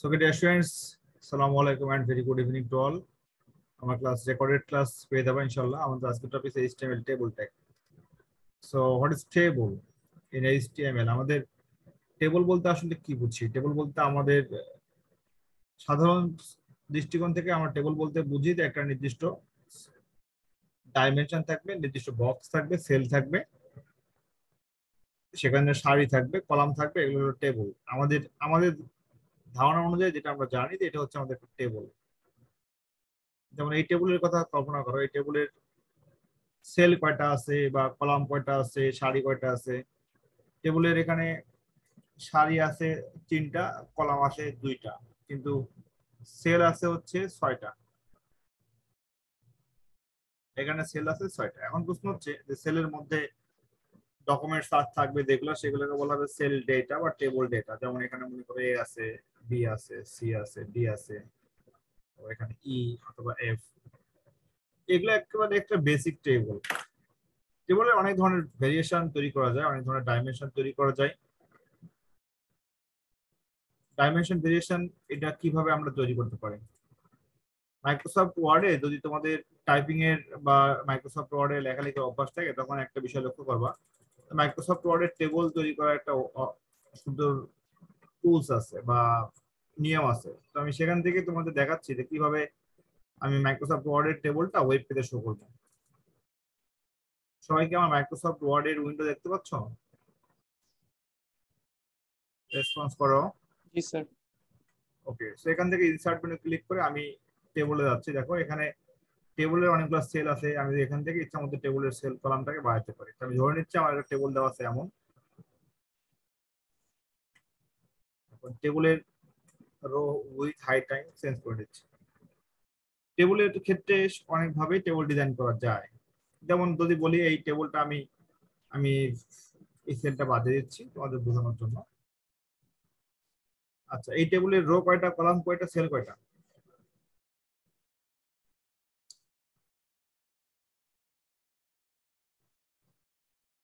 So, good day, students. Assalamu alaikum and very good evening to all. Our class recorded class পেয়ে যাবেন ইনশাআল্লাহ। আমাদের আজকের topic HTML table tag. So, what is table in HTML? আমাদের table বলতে আসলে কি বুঝি? টেবল বলতে আমাদের সাধারণ দৃষ্টিকোণ থেকে আমরা টেবল বলতে বুঝি যে একটা নির্দিষ্ট ডাইমেনশন থাকবে, নির্দিষ্ট বক্স থাকবে, সেল থাকবে, সেখানে সারি থাকবে, কলাম থাকবে, এগুলো হলো টেবল। আমাদের আমাদের ধারণা অনুযায়ী যেটা আমরা জানি যে এটা হচ্ছে আমাদের টেবল। যেমন এই টেবিলের কথা কল্পনা করো, এই টেবিলের সেল কয়টা আছে বা কলাম কয়টা আছে, সারি কয়টা আছে। টেবিলের এখানে সারি আছে 3টা, কলাম আছে 2টা, কিন্তু সেল আছে হচ্ছে 6টা। এখানে সেল আছে 6টা। এখন প্রশ্ন হচ্ছে যে সেলের মধ্যে ডকুমেন্টস থাকবে যেগুলো, সেগুলোকে বলা হবে সেল ডেটা বা টেবল ডেটা। যেমন এখানে মনে করো এ আছে, বি আছে, সি আছে, ডি আছে, এখানে ই অথবা এফ। এগুলো একেবারে একটা বেসিক টেবল। টেবলের অনেক ধরনের ভেরিয়েশন তৈরি করা যায়, অনেক ধরনের ডাইমেনশন তৈরি করা যায়। ডাইমেনশন ভেরিয়েশন এটা কিভাবে আমরা তৈরি করতে পারি? মাইক্রোসফট ওয়ার্ডে যদি তোমাদের টাইপিং এর বা মাইক্রোসফট ওয়ার্ডে লেখালেখির অভ্যাস থাকে, তখন একটা বিষয় লক্ষ্য করবা, মাইক্রোসফট ওয়ার্ডের টেবল তৈরি করার একটা সুন্দর টুলস আছে বা নিয়ম আছে। তো আমি সেখান থেকে তোমাদের দেখাচ্ছি যে কিভাবে আমি মাইক্রোসফট ওয়ার্ডের টেবলটা ওয়েব পেজে শো করব। সবাইকে আমার মাইক্রোসফট ওয়ার্ডের উইন্ডো দেখতে পাচ্ছ? রেসপন্স করো। জি স্যার। ওকে, সো এখান থেকে ইনসার্ট মেনু ক্লিক করে আমি টেবলে যাচ্ছি। দেখো এখানে টেবলের অনেকগুলো সেল আছে। আমি এখান থেকে ইচ্ছা মতো টেবলের সেল কলামটাকে বাড়াতে পারি। আমি ধরে নিচ্ছি আমার একটা টেবল দেওয়া আছে এমন। টেবলের row with height time change করে দিচ্ছি। টেবলের ক্ষেত্রে অনেকভাবেই টেবল ডিজাইন করা যায়। যেমন যদি বলি এই টেবলটা আমি আমি এই সেলটা বাদে দিচ্ছি তোমাদের বোঝানোর জন্য। আচ্ছা, এই টেবলের রো কয়টা, কলাম কয়টা, সেল কয়টা?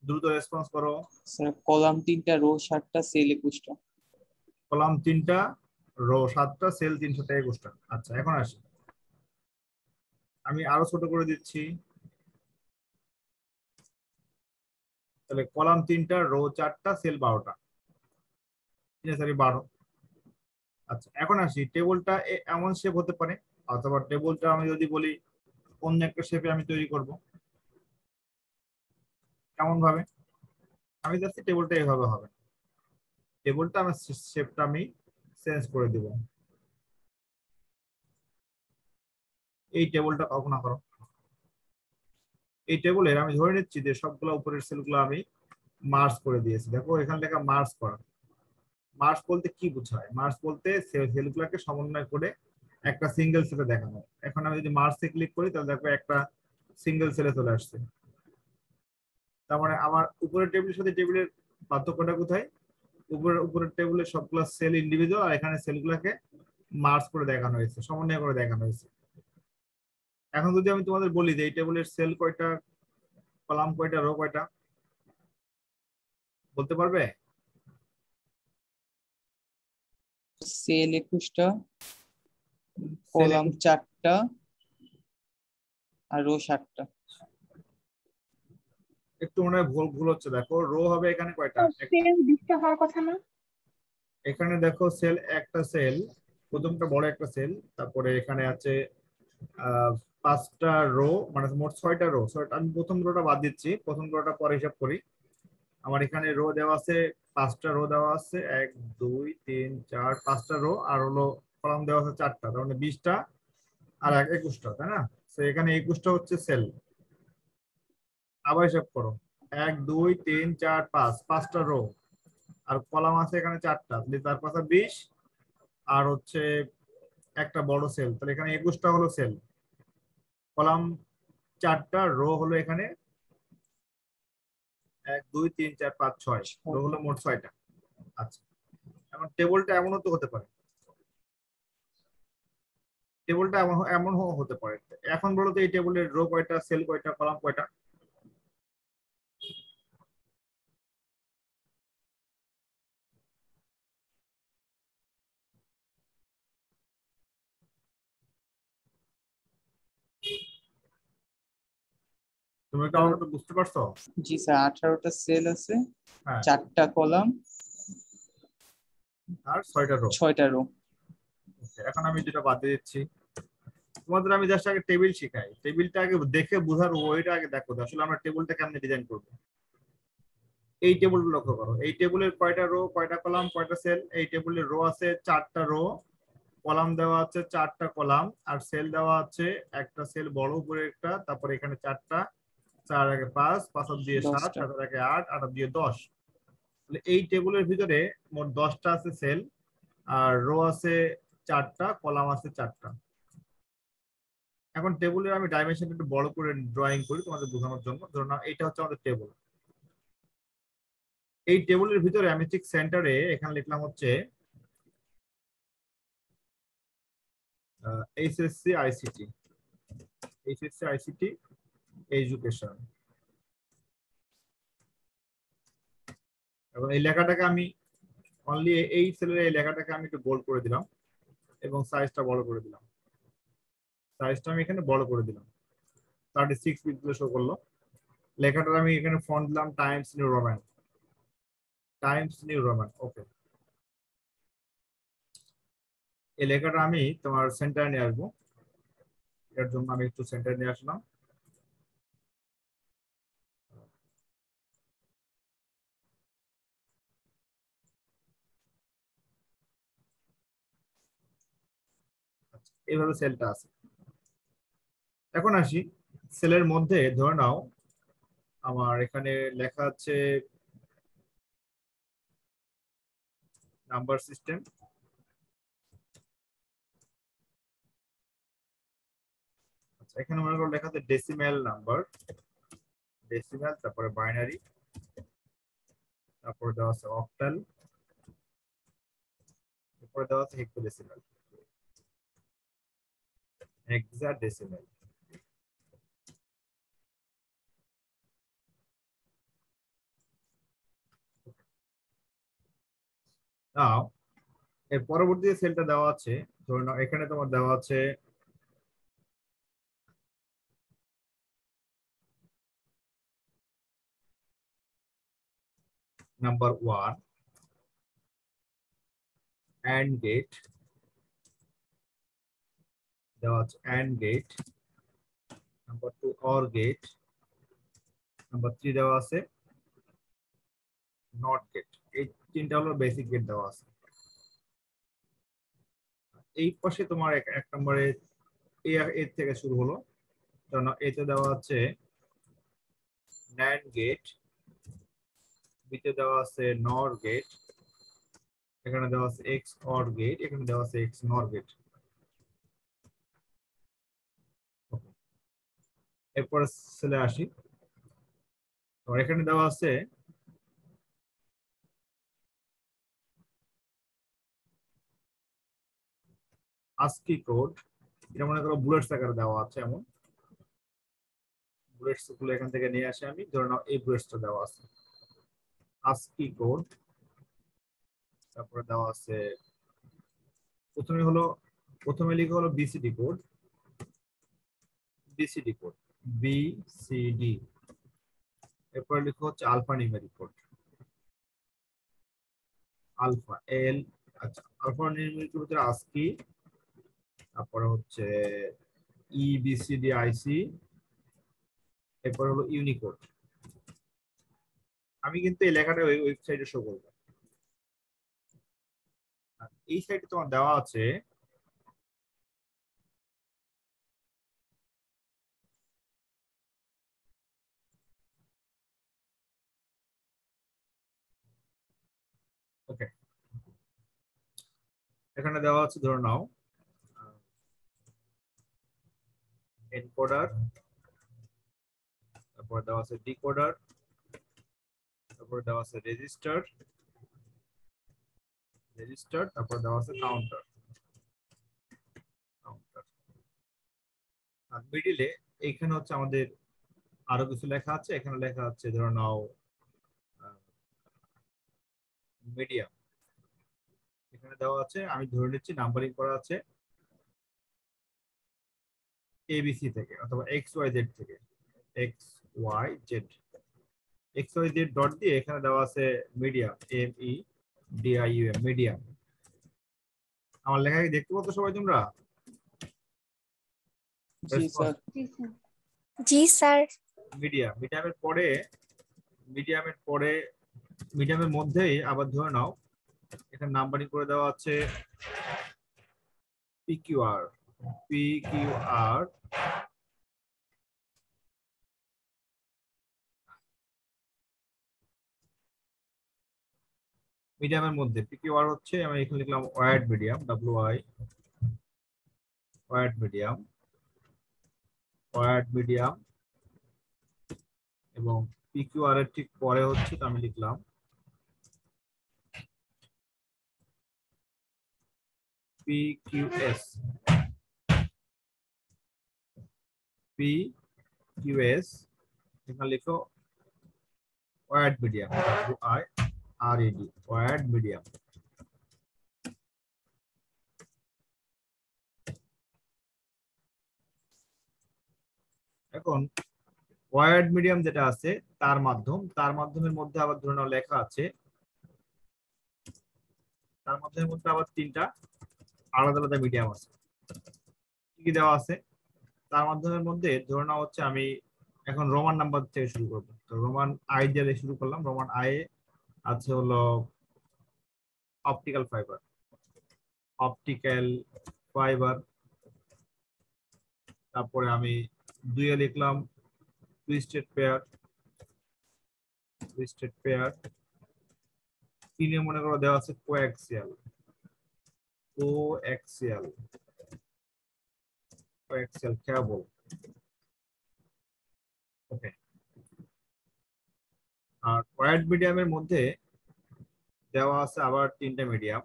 দ্রুত রেসপন্স করো। স্যার কলাম 3টা, রো 7টা, সেল 21টা। কলাম 3টা, রো 7টা, সেল 321টা। আচ্ছা, এখন আসি, আমি আরো ছোট করে দিচ্ছি। তাহলে কলাম 3টা, রো 4টা, সেল 12টা। ঠিক আছে, 12। আচ্ছা, এখন আসি, টেবলটা এমন শেপ হতে পারে, অথবা টেবলটা আমি যদি বলি অন্য একটা শেপে আমি তৈরি করব। কেমন ভাবে? আমি যাচ্ছি টেবলটা এইভাবে হবে। টেবলটা আমার শেপটা আমি চেঞ্জ করে দিব। এই টেবলটা কল্পনা করো। এই টেবলের আমি ধরে নিচ্ছি যে সবগুলো উপরের সেলগুলো আমি মার্জ করে দিয়েছি। দেখো এখানে লেখা মার্জ করা। মার্জ বলতে কি বোঝায়? মার্জ বলতে সেলগুলোকে সমন্বয় করে একটা সিঙ্গেল সেলে দেখানো। এখন আমি যদি মার্জে ক্লিক করি তাহলে দেখো একটা সিঙ্গেল সেলে চলে আসছে। তার মানে আমার উপরের টেবিলের সাথে টেবিলের পার্থক্যটা কোথায়? উপরের টেবিলের সবগুলো সেল ইন্ডিভিজুয়াল, আর এখানে সেলগুলোকে মার্জ করে দেখানো হয়েছে, সমন্বয় করে দেখানো হয়েছে। এখন যদি আমি তোমাদের বলি যে এই টেবিলের সেল কয়টা, কলাম কয়টা, রো কয়টা, বলতে পারবে? সেল 21টা, সেল কলাম 4টা, আর রো 7টা। একটু মনে হয় ভুল ভুল হচ্ছে। দেখো রো হবে এখানে কয়টা, সেল 20টা হওয়ার কথা না? এখানে দেখো সেল, একটা সেল, প্রথমটা বড় একটা সেল, তারপরে এখানে আছে 5টা রো, মানে মোট 6টা রো। আমি প্রথম রোটা বাদ দিচ্ছি, প্রথম রোটা পরে হিসাব করি। আমার এখানে রো দেওয়া আছে 5টা রো দেওয়া আছে, 1 2 3 4, 5টা রো, আর হলো কলাম দেওয়া আছে 4টা, তার মানে 20টা আর 21টা, তাই না? তো এখানে 21টা হচ্ছে সেল। আবার হিসাব করো, 1 2 3 4 5, 5টা রো, আর কলাম আছে এখানে 4টা, তাহলে 4 5 20, আর হচ্ছে একটা বড় সেল, তাহলে এখানে 21টা হলো সেল। কলাম 4টা, রো হলো এখানে 1 2 3 4 5 6, রো হলো মোট 6টা। আচ্ছা, এখন টেবিলটা এমনও তো হতে পারে, টেবিলটা এমন এমন হতে পারে। এখন বলো তো এই টেবিলের রো কয়টা, সেল কয়টা, কলাম কয়টা? তুমি কি আমার কথা বুঝতে পারছো? জি স্যার, 18টা সেল আছে, হ্যাঁ, 4টা কলাম আর 6টা রো। 6টা রো। এখন আমি যেটা বাদ দিয়ে দিচ্ছি, তোমাদের আমি জাস্ট আগে টেবিল শিখাই। টেবিলটা আগে দেখে বোঝার ওইটা আগে দেখো আসলে আমরা টেবিলটা কেমনে ডিজাইন করবো। এই টেবিলটা লক্ষ্য করো, এই টেবিলের কয়টা রো, কয়টা কলাম, কয়টা সেল। এই টেবিলের রো আছে 4টা রো, কলাম দেওয়া আছে 4টা কলাম, আর সেল দেওয়া আছে একটা সেল বড় উপরে একটা, তারপরে এখানে 4টা, 4 আগে 5, 5 দিয়ে 7, 10টা। 7 আগে 8, 8 দিয়ে 10। তাহলে এই টেবিলের ভিতরে মোট 10টা আছে সেল, আর রো আছে 4টা, কলাম আছে 4টা। এখন টেবিলের আমি ডাইমেনশনটা একটু বড় করে ড্রয়িং করি তোমাদের বোঝানোর জন্য। ধরুন এইটা হচ্ছে আমাদের টেবিল। এই টেবিলের ভিতরে আমি ঠিক সেন্টারে এখানে লিখলাম হচ্ছে HSC ICT, HSC ICT education. এবং এই লেখাটাকে আমি অনলি এই সেলের এই লেখাটাকে আমি একটু বোল্ড করে দিলাম এবং সাইজটা বড় করে দিলাম। সাইজটা আমি এখানে বড় করে দিলাম, 36 পিক্সেল শো করলো। লেখাটার আমি এখানে ফন্ট দিলাম Times New Roman, Times New Roman. Okay, এই লেখাটা আমি তোমার সেন্টারে নিয়ে আসবো। এর জন্য আমি একটু সেন্টারে নিয়ে আসলাম। এইভাবে সেলটা আছে। এখন আসি সেলের মধ্যে, ধরে নাও আমার এখানে লেখা আছে নাম্বার সিস্টেম। আচ্ছা, এখানে মনে করো লেখা আছে ডেসিমেল নাম্বার, ডেসিমেল, তারপরে বাইনারি, তারপরে দেওয়া আছে অক্টাল, তারপরে দেওয়া আছে হেক্সাডেসিমেল, হেক্সাডেসিমেল। নাও এর পরবর্তী সেলটা দেওয়া আছে, ধরে নাও এখানে তোমার দেওয়া আছে নাম্বার 1 অ্যান্ড গেট, দেওয়া আছে and gate. Number 2 or gate. Number 3 দেওয়া আছে নট গেট। এই তিনটা হলো বেসিক গেট দেওয়া আছে। এই পাশে তোমার এক নম্বরে এর থেকে শুরু হলো, কারণ এতে দেওয়া আছে ন্যান্ড গেট, বিতে দেওয়া আছে নর গেট, এখানে দেওয়া আছে এক্স অর গেট, এখানে দেওয়া আছে এক্স নর গেট। এরপরে সেলে আসি, তো এখানে দেওয়া আছে আস্কি কোড। এটা মনে করো বুলেটস আকারে দেওয়া আছে, এমন বুলেটস গুলো এখান থেকে নিয়ে আসি আমি। ধরে নাও এই বুলেটসটা দেওয়া আছে আস্কি কোড। তারপরে দেওয়া আছে প্রথমে লিখা হলো BCD code, BCD code, BCD. এরপরে লিখা হচ্ছে আলফা নিউমেরিক কোড, আলফা এল। আচ্ছা, আলফা নিউমেরিক কোড হচ্ছে আস্কি, তারপরে হচ্ছে ইবিসিডি আইসি, এরপর হলো ইউনিকোড। আমি কিন্তু এই লেখাটা ওই ওয়েবসাইটে শো করবো। আর এই সাইটে তোমার দেওয়া আছে ওকে, এখানে দেওয়া আছে ধরে নাও এনকোডার, তারপর দেওয়া আছে ডিকোডার, তারপর দেওয়া আছে রেজিস্টার, রেজিস্টার, তারপর দেওয়া আছে কাউন্টার, কাউন্টার। আর মিডিলে এইখানে হচ্ছে আমাদের আরো কিছু লেখা আছে। এখানে লেখা আছে ধরে নাও মিডিয়াম, এখানে দেওয়া আছে, আমি ধরে নিচ্ছি নাম্বারিং করা আছে এবিসি থেকে অথবা এক্স ওয়াই জেড থেকে, X Y Z, X Y Z dot দিয়ে এখানে দেওয়া আছে medium, M E D I U M, medium. আমার লেখা কি দেখতে পাচ্ছ সবাই তোমরা? জি স্যার। জি স্যার। জি স্যার। মিডিয়াম, মিডিয়ামের পরে মিডিয়ামের মধ্যেই আবার ধরে নাও এখানে নাম্বারিং করে দেওয়া আছে পিকিউআর, পিকিউআর মিডিয়ামের মধ্যে পিকিউআর হচ্ছে, আমি এখানে লিখলাম wide medium, W I wide medium, wide medium, এবং পিকিউআর এর ঠিক পরে হচ্ছে তো আমি লিখলাম পিকিউএস, পিকিউএস এখানে লিখো wide medium, W I R E D, wide medium. এখন ওয়াইড মিডিয়াম যেটা আছে তার মাধ্যমের মধ্যে আবার ধরে নাও লেখা আছে, তার মাধ্যমের মধ্যে আবার তিনটা আলাদা আলাদা মিডিয়াম আছে। কি কি দেওয়া আছে তার মাধ্যমের মধ্যে? ধরে নাও হচ্ছে আমি এখন রোমান নাম্বার থেকে শুরু করবো, তো রোমান আই দিয়ে শুরু করলাম। রোমান আই আছে হলো অপটিক্যাল ফাইবার, অপটিক্যাল ফাইবার। তারপরে আমি দুইয়ে লিখলাম টুইস্টেড পেয়ার, টুইস্টেড পেয়ার। তিনে মনে করো দেওয়া আছে কোঅ্যাক্সিয়াল, কোঅ্যাক্সিয়াল, কোঅ্যাক্সিয়াল কেবল। ওকে, আর ওয়াইড মিডিয়ামের মধ্যে দেওয়া আছে আবার তিনটা মিডিয়াম।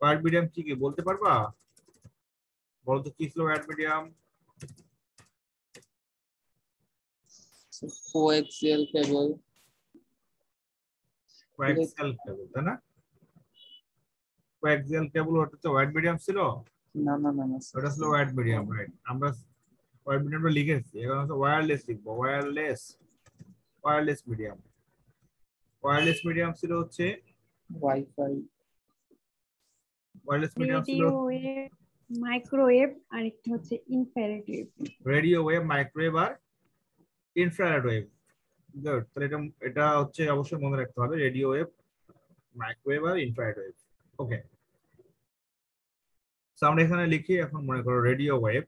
ওয়াইড মিডিয়াম কি কি বলতে পারবা? বলতো কি ছিল wide medium? Coaxial cable. Coaxial কেবল, তাই না? কোঅ্যাক্সিয়াল কেবল ওটা তো ওয়াইড মিডিয়াম ছিল। না না না না ওটা ছিল ওয়াইড মিডিয়াম, রাইট। আমরা ওয়াইড মিডিয়ামটা লিখেছি, এখন হচ্ছে ওয়্যারলেস লিখবো, wireless, wireless medium. Wireless medium ছিল হচ্ছে ওয়াইফাই। ওয়্যারলেস মিডিয়াম ছিল রেডিও ওয়েভ, মাইক্রোওয়েভ, আর একটা হচ্ছে infrared wave. Radio wave, microwave আর ইনফ্রারেড ওয়েভ। গুড, তাহলে এটা এটা হচ্ছে অবশ্যই মনে রাখতে হবে, রেডিও ওয়েভ, মাইক্রোওয়েভ আর ইনফ্রারেড ওয়েভ। ওকে, আমরা এখানে লিখি এখন মনে করো রেডিও ওয়েভ।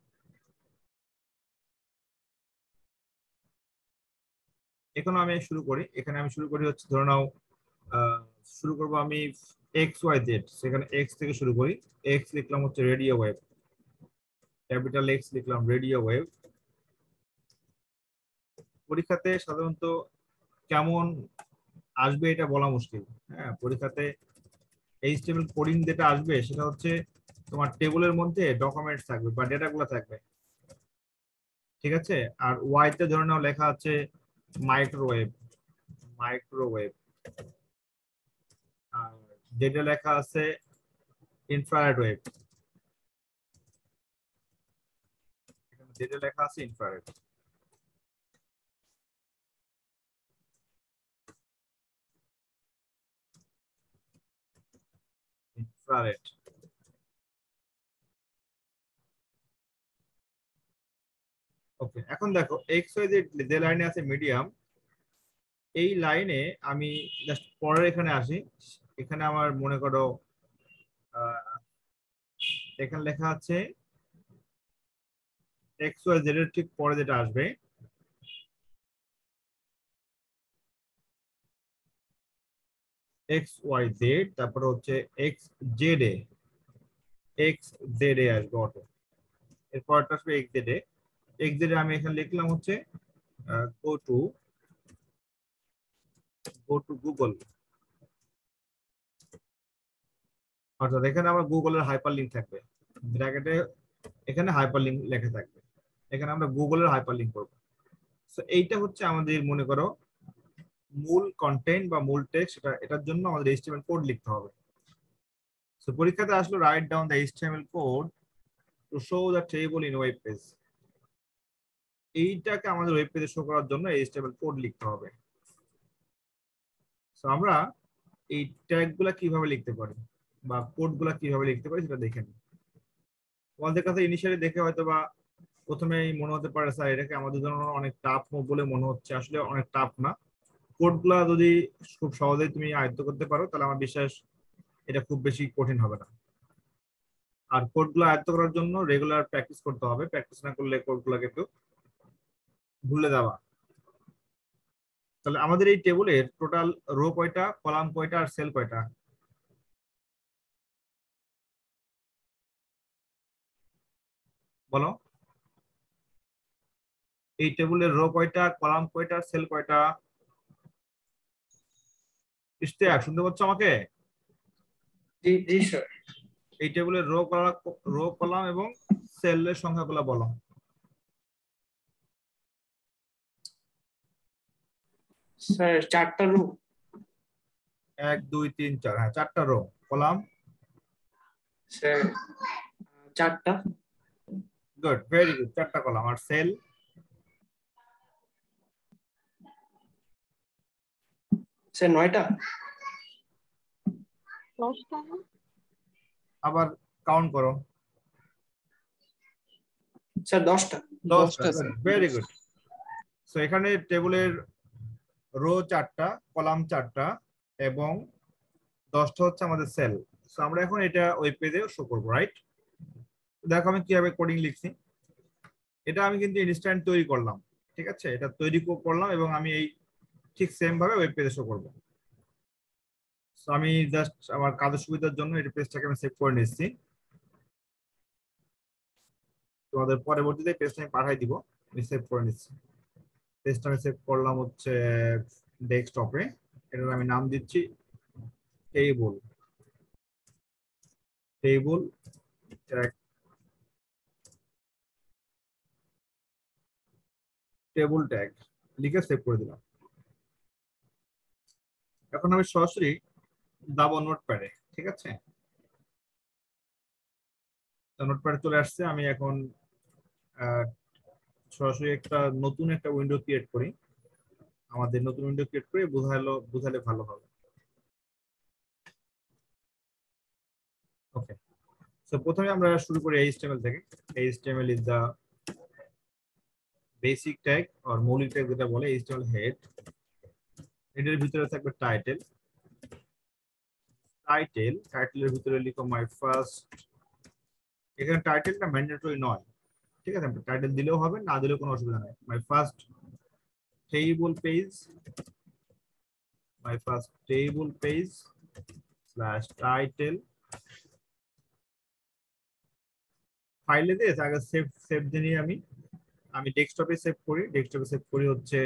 এখন আমি শুরু করি, এখানে আমি শুরু করি হচ্ছে ধরে নাও শুরু করবো আমি এক্স ওয়াই জেড, সেখানে এক্স থেকে শুরু করি। এক্স লিখলাম হচ্ছে রেডিও ওয়েভ, ক্যাপিটাল এক্স লিখলাম রেডিও ওয়েভ। পরীক্ষাতে সাধারণত কেমন আসবে এটা বলা মুশকিল। হ্যাঁ, পরীক্ষাতে এইচটিএমএল কোডিং যেটা আসবে সেটা হচ্ছে তোমার টেবিলের মধ্যে ডকুমেন্টস থাকবে বা ডেটাগুলো থাকবে, ঠিক আছে? আর ওয়াই তে ধরে নাও লেখা আছে মাইক্রোওয়েভ, মাইক্রোওয়েভ। আর যেটা লেখা আছে ইনফ্রারেড ওয়েভ, যেটা লেখা আছে ইনফ্রারেড। ইনফ্রারেড। ওকে, এখন দেখো এক্স ওয়াই যে লাইনে আছে মিডিয়াম, এই লাইনে আমি জাস্ট পরের এখানে আসি। এখানে আমার মনে করো এখানে লেখা আছে এক্স ওয়াই জেড এর ঠিক পরে যেটা আসবে এক্স ওয়াই জেড, তারপরে হচ্ছে এক্স জেড এ, এক্স জেড এ আসবে অটো। এরপরটা আসবে এক্স জেড এ। এক্স জেড এ আমি এখানে লিখলাম হচ্ছে গো টু গুগল, অর্থাৎ এখানে আমার গুগলের হাইপার লিঙ্ক থাকবে ব্র্যাকেটে, এখানে হাইপার লিঙ্ক লেখা থাকবে, এখানে আমরা গুগলের হাইপার লিঙ্ক করবো। তো এইটা হচ্ছে আমাদের মনে করো মূল কন্টেন্ট বা মূল টেক্সট, এটার জন্য আমাদের এইচটিএমএল কোড লিখতে হবে। সো পরীক্ষাতে আসলো write down the HTML code to show the table in web page. এইটাকে আমাদের ওয়েব পেজে শো করার জন্য এইচটিএমএল কোড লিখতে হবে। তো আমরা এই ট্যাগ গুলা কিভাবে লিখতে পারি বা কোড গুলা কিভাবে লিখতে পারি সেটা দেখে নিই। তোমাদের কাছে ইনিশিয়ালি দেখে হয়তো বা প্রথমেই মনে হতে পারে স্যার এটাকে আমাদের জন্য অনেক টাফ বলে মনে হচ্ছে, আসলে অনেক টাফ না। কোড গুলা যদি খুব সহজেই তুমি আয়ত্ত করতে পারো তাহলে আমার বিশ্বাস এটা খুব বেশি কঠিন হবে না। আর কোড গুলো আয়ত্ত করার জন্য রেগুলার প্র্যাকটিস করতে হবে, প্র্যাকটিস না করলে কোড গুলাকে একটু ভুলে যাওয়া। তাহলে আমাদের এই টেবিলের টোটাল রো কয়টা, কলাম কয়টা আর সেল কয়টা? বলো, এই টেবিলের রো কয়টা, কলাম কয়টা, সেল কয়টা? ইশতিয়াক শুনতে পাচ্ছ আমাকে? জি জি স্যার। এই টেবিলের রো কলাম এবং সেলের সংখ্যাগুলো বলো। স্যার 4টা রো। 1 2 3 4, হ্যাঁ 4টা রো। কলাম? স্যার 4টা। গুড, ভেরি গুড, 4টা কলাম। আর সেল? স্যার 9টা। আবার কাউন্ট করো। স্যার 10টা। 10টা, 10টা স্যার। Very good. সো এখানে টেবিলের রো 4টা, কলাম 4টা এবং 10টা হচ্ছে আমাদের সেল। সো আমরা এখন এটা ওয়েব পেজে শো করবো, রাইট? দেখো আমি কিভাবে কোডিং লিখছি। এটা আমি কিন্তু ইনস্ট্যান্ট তৈরি করলাম, ঠিক আছে? এটা তৈরি করলাম এবং আমি এই ঠিক সেম ভাবে ওয়েব পেজে শো করবো। সো আমি জাস্ট আমার কাজের সুবিধার জন্য এই পেজটাকে আমি সেভ করে নিচ্ছি। তোমাদের পরবর্তীতে পেজটা আমি পাঠাই দিব। আমি সেভ করে নিচ্ছি। পেজটা আমি সেভ করলাম হচ্ছে ডেস্কটপে। এটার আমি নাম দিচ্ছি table. Table tag, table tag লিখে সেভ করে দিলাম। এখন আমি সরাসরি যাব নোটপ্যাডে, ঠিক আছে? নোটপ্যাডে চলে আসছে। আমি এখন আহ, সরাসরি নতুন একটা উইন্ডো ক্রিয়েট করি। আমাদের নতুন উইন্ডো ক্রিয়েট করে বুঝালে ভালো হবে। ওকে, সো প্রথমে আমরা শুরু করি HTML থেকে। HTML is the basic tag আর মৌলিক ট্যাগ যেটা বলে HTML হেড। এটার ভিতরে থাকবে টাইটেল। টাইটেলের ভিতরে লিখো মাই ফার্স্ট। এখানে টাইটেলটা ম্যান্ডেটরি নয়, ঠিক আছে? টাইটেল দিলেও হবে, না দিলেও কোনো অসুবিধা নেই। My first table page, slash title. ফাইলে দিয়ে আগে সেভ দিয়ে আমি ডেস্কটপে সেভ করি হচ্ছে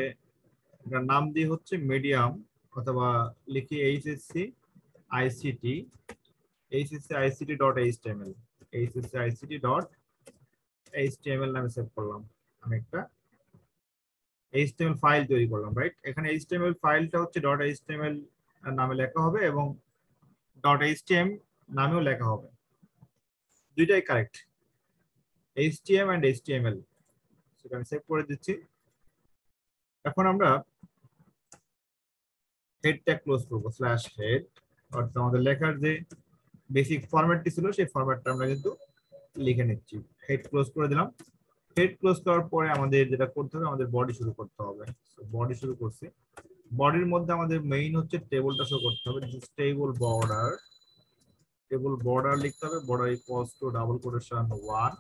এটার নাম দিয়ে হচ্ছে মিডিয়াম, অথবা লিখি hsc ডট html নামে সেভ করলাম। আমি একটা HTML ফাইল তৈরি করলাম, রাইট? এখানে HTML ফাইলটা হচ্ছে .html নামে লেখা হবে এবং .htm নামেও লেখা হবে, দুইটাই কারেক্ট, HTML and HTML। সেটা আমি সেভ করে দিচ্ছি। এখন আমরা হেডটা ক্লোজ করবো, স্ল্যাশ হেড। অর্থাৎ আমাদের লেখার যে বেসিক ফরম্যাটটি ছিল সেই ফরম্যাটটা আমরা কিন্তু লিখে নিচ্ছি। হেড ক্লোজ করে দিলাম। হেড ক্লোজ করার পরে আমাদের যেটা করতে হবে, আমাদের বডি শুরু করতে হবে। বডি শুরু করছি। বডির মধ্যে আমাদের মেইন হচ্ছে টেবলটা শো করতে হবে। টেবল বর্ডার লিখতে হবে। Border equals to double quotation 1।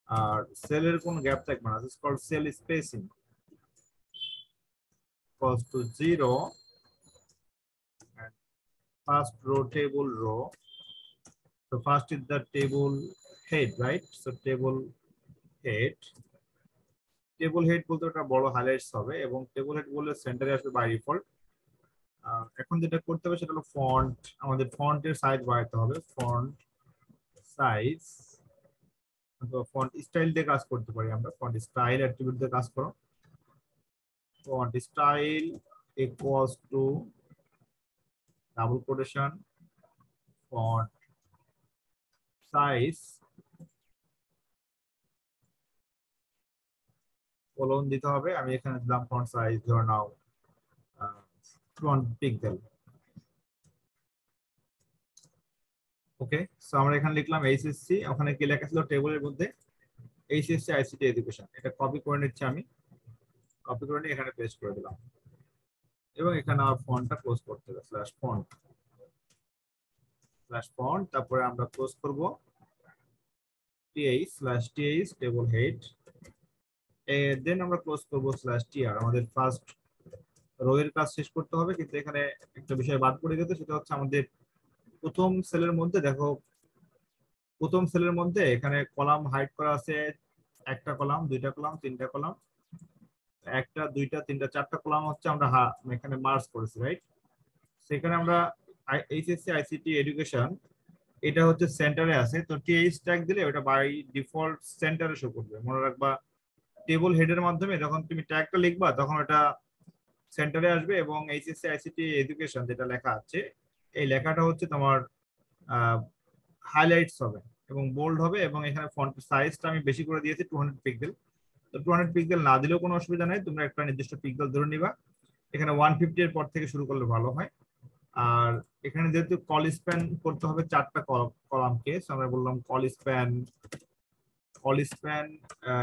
আর সেলের কোনো গ্যাপ থাকবে না, it's called cell spacing, equals to 0 and first row table row. So first is the table head, right? So table head বলতে একটা বড় হাইলাইটস হবে এবং টেবল হেড বললে সেন্টারে আসবে বাই ডিফল্ট। এখন যেটা করতে হবে সেটা হলো ফন্ট। আমাদের ফন্টের সাইজ বাড়াতে হবে। ফন্ট সাইজ অথবা ফন্ট স্টাইল দিয়ে কাজ করতে পারি আমরা। ফন্ট স্টাইল অ্যাট্রিবিউট দিয়ে কাজ করো। Font style equals to double quotation font size colon দিতে হবে। আমি এখানে দিলাম ফন্ট সাইজ ধরে নাও 200 পিক্সেল। ওকে, সো আমরা এখানে লিখলাম এইচএসসি, ওখানে কি লেখা ছিল টেবিলের মধ্যে এইচএসসি আইসিটি এডুকেশন, এটা কপি করে নিচ্ছি আমি। কপি করে নিয়ে এখানে পেস্ট করে দিলাম এবং এখানে আমার ফন্টটা ক্লোজ করতে হবে /ফন্ট, তারপরে আমরা ক্লোজ করব /th টেবল হেড, দেন আমরা ক্লোজ করব /tr। আমাদের ফার্স্ট রো এর কাজ শেষ করতে হবে, কিন্তু এখানে একটা বিষয় বাদ পড়ে গেছে, সেটা হচ্ছে আমাদের প্রথম সেলের মধ্যে দেখো, প্রথম সেলের মধ্যে এখানে কলাম হাইড করা আছে, একটা কলাম, দুইটা কলাম, তিনটা কলাম, একটা দুইটা তিনটা চারটা কলাম হচ্ছে আমরা এখানে মার্জ করেছি, রাইট? সেখানে আমরা এইচএসসি আইসিটি এডুকেশন এটা হচ্ছে সেন্টারে আছে, তো টিএইচ ট্যাগ দিলে ওটা বাই ডিফল্ট সেন্টারে শো করবে। মনে রাখবা টেবল হেডের মাধ্যমে যখন তুমি ট্যাগটা লিখবা তখন এটা সেন্টারে আসবে, এবং এইচএসসি আইসিটি এডুকেশন যেটা লেখা আছে এই লেখাটা হচ্ছে তোমার হাইলাইটস হবে এবং বোল্ড হবে, এবং এখানে ফন্ট সাইজটা আমি বেশি করে দিয়েছি 200 পিক্সেল। তো 200 পিক্সেল না দিলেও কোনো অসুবিধা নাই, তোমরা একটা নির্দিষ্ট পিক্সেল ধরে নিবা। এখানে 150 এর পর থেকে শুরু করলে ভালো হয়। আর এখানে যেহেতু কল স্প্যান করতে হবে 4টা কলামকে, আমরা বললাম call span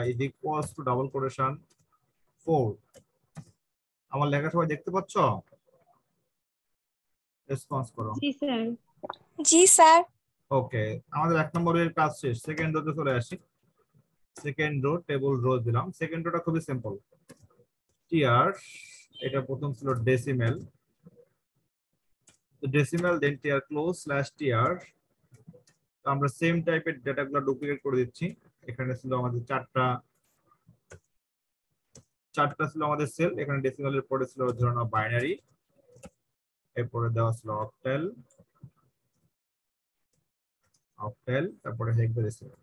is equals to double quotation 4। আমার লেখা সবাই দেখতে পাচ্ছ? রেসপন্স করো। জি স্যার। জি স্যার। ওকে, আমাদের 1 নম্বরের কাজ শেষ। সেকেন্ড রোতে চলে আসি। সেকেন্ড রো টেবল রো দিলাম। সেকেন্ড রোটা খুবই সিম্পল, টিআর, এটা প্রথম ছিল ডেসিমেল, তো ডেসিমেল দেন টিআর ক্লোজ /tr। তো আমরা সেম টাইপের ডেটাগুলো ডুপ্লিকেট করে দিচ্ছি। এখানে ছিল আমাদের চারটা ছিল আমাদের সেল, এখানে ডেসিমেলের পরে ছিল ধরুন বাইনারি, এরপরে দেওয়া ছিল অক্টাল, তারপরে হেক্সাডেসিমেল।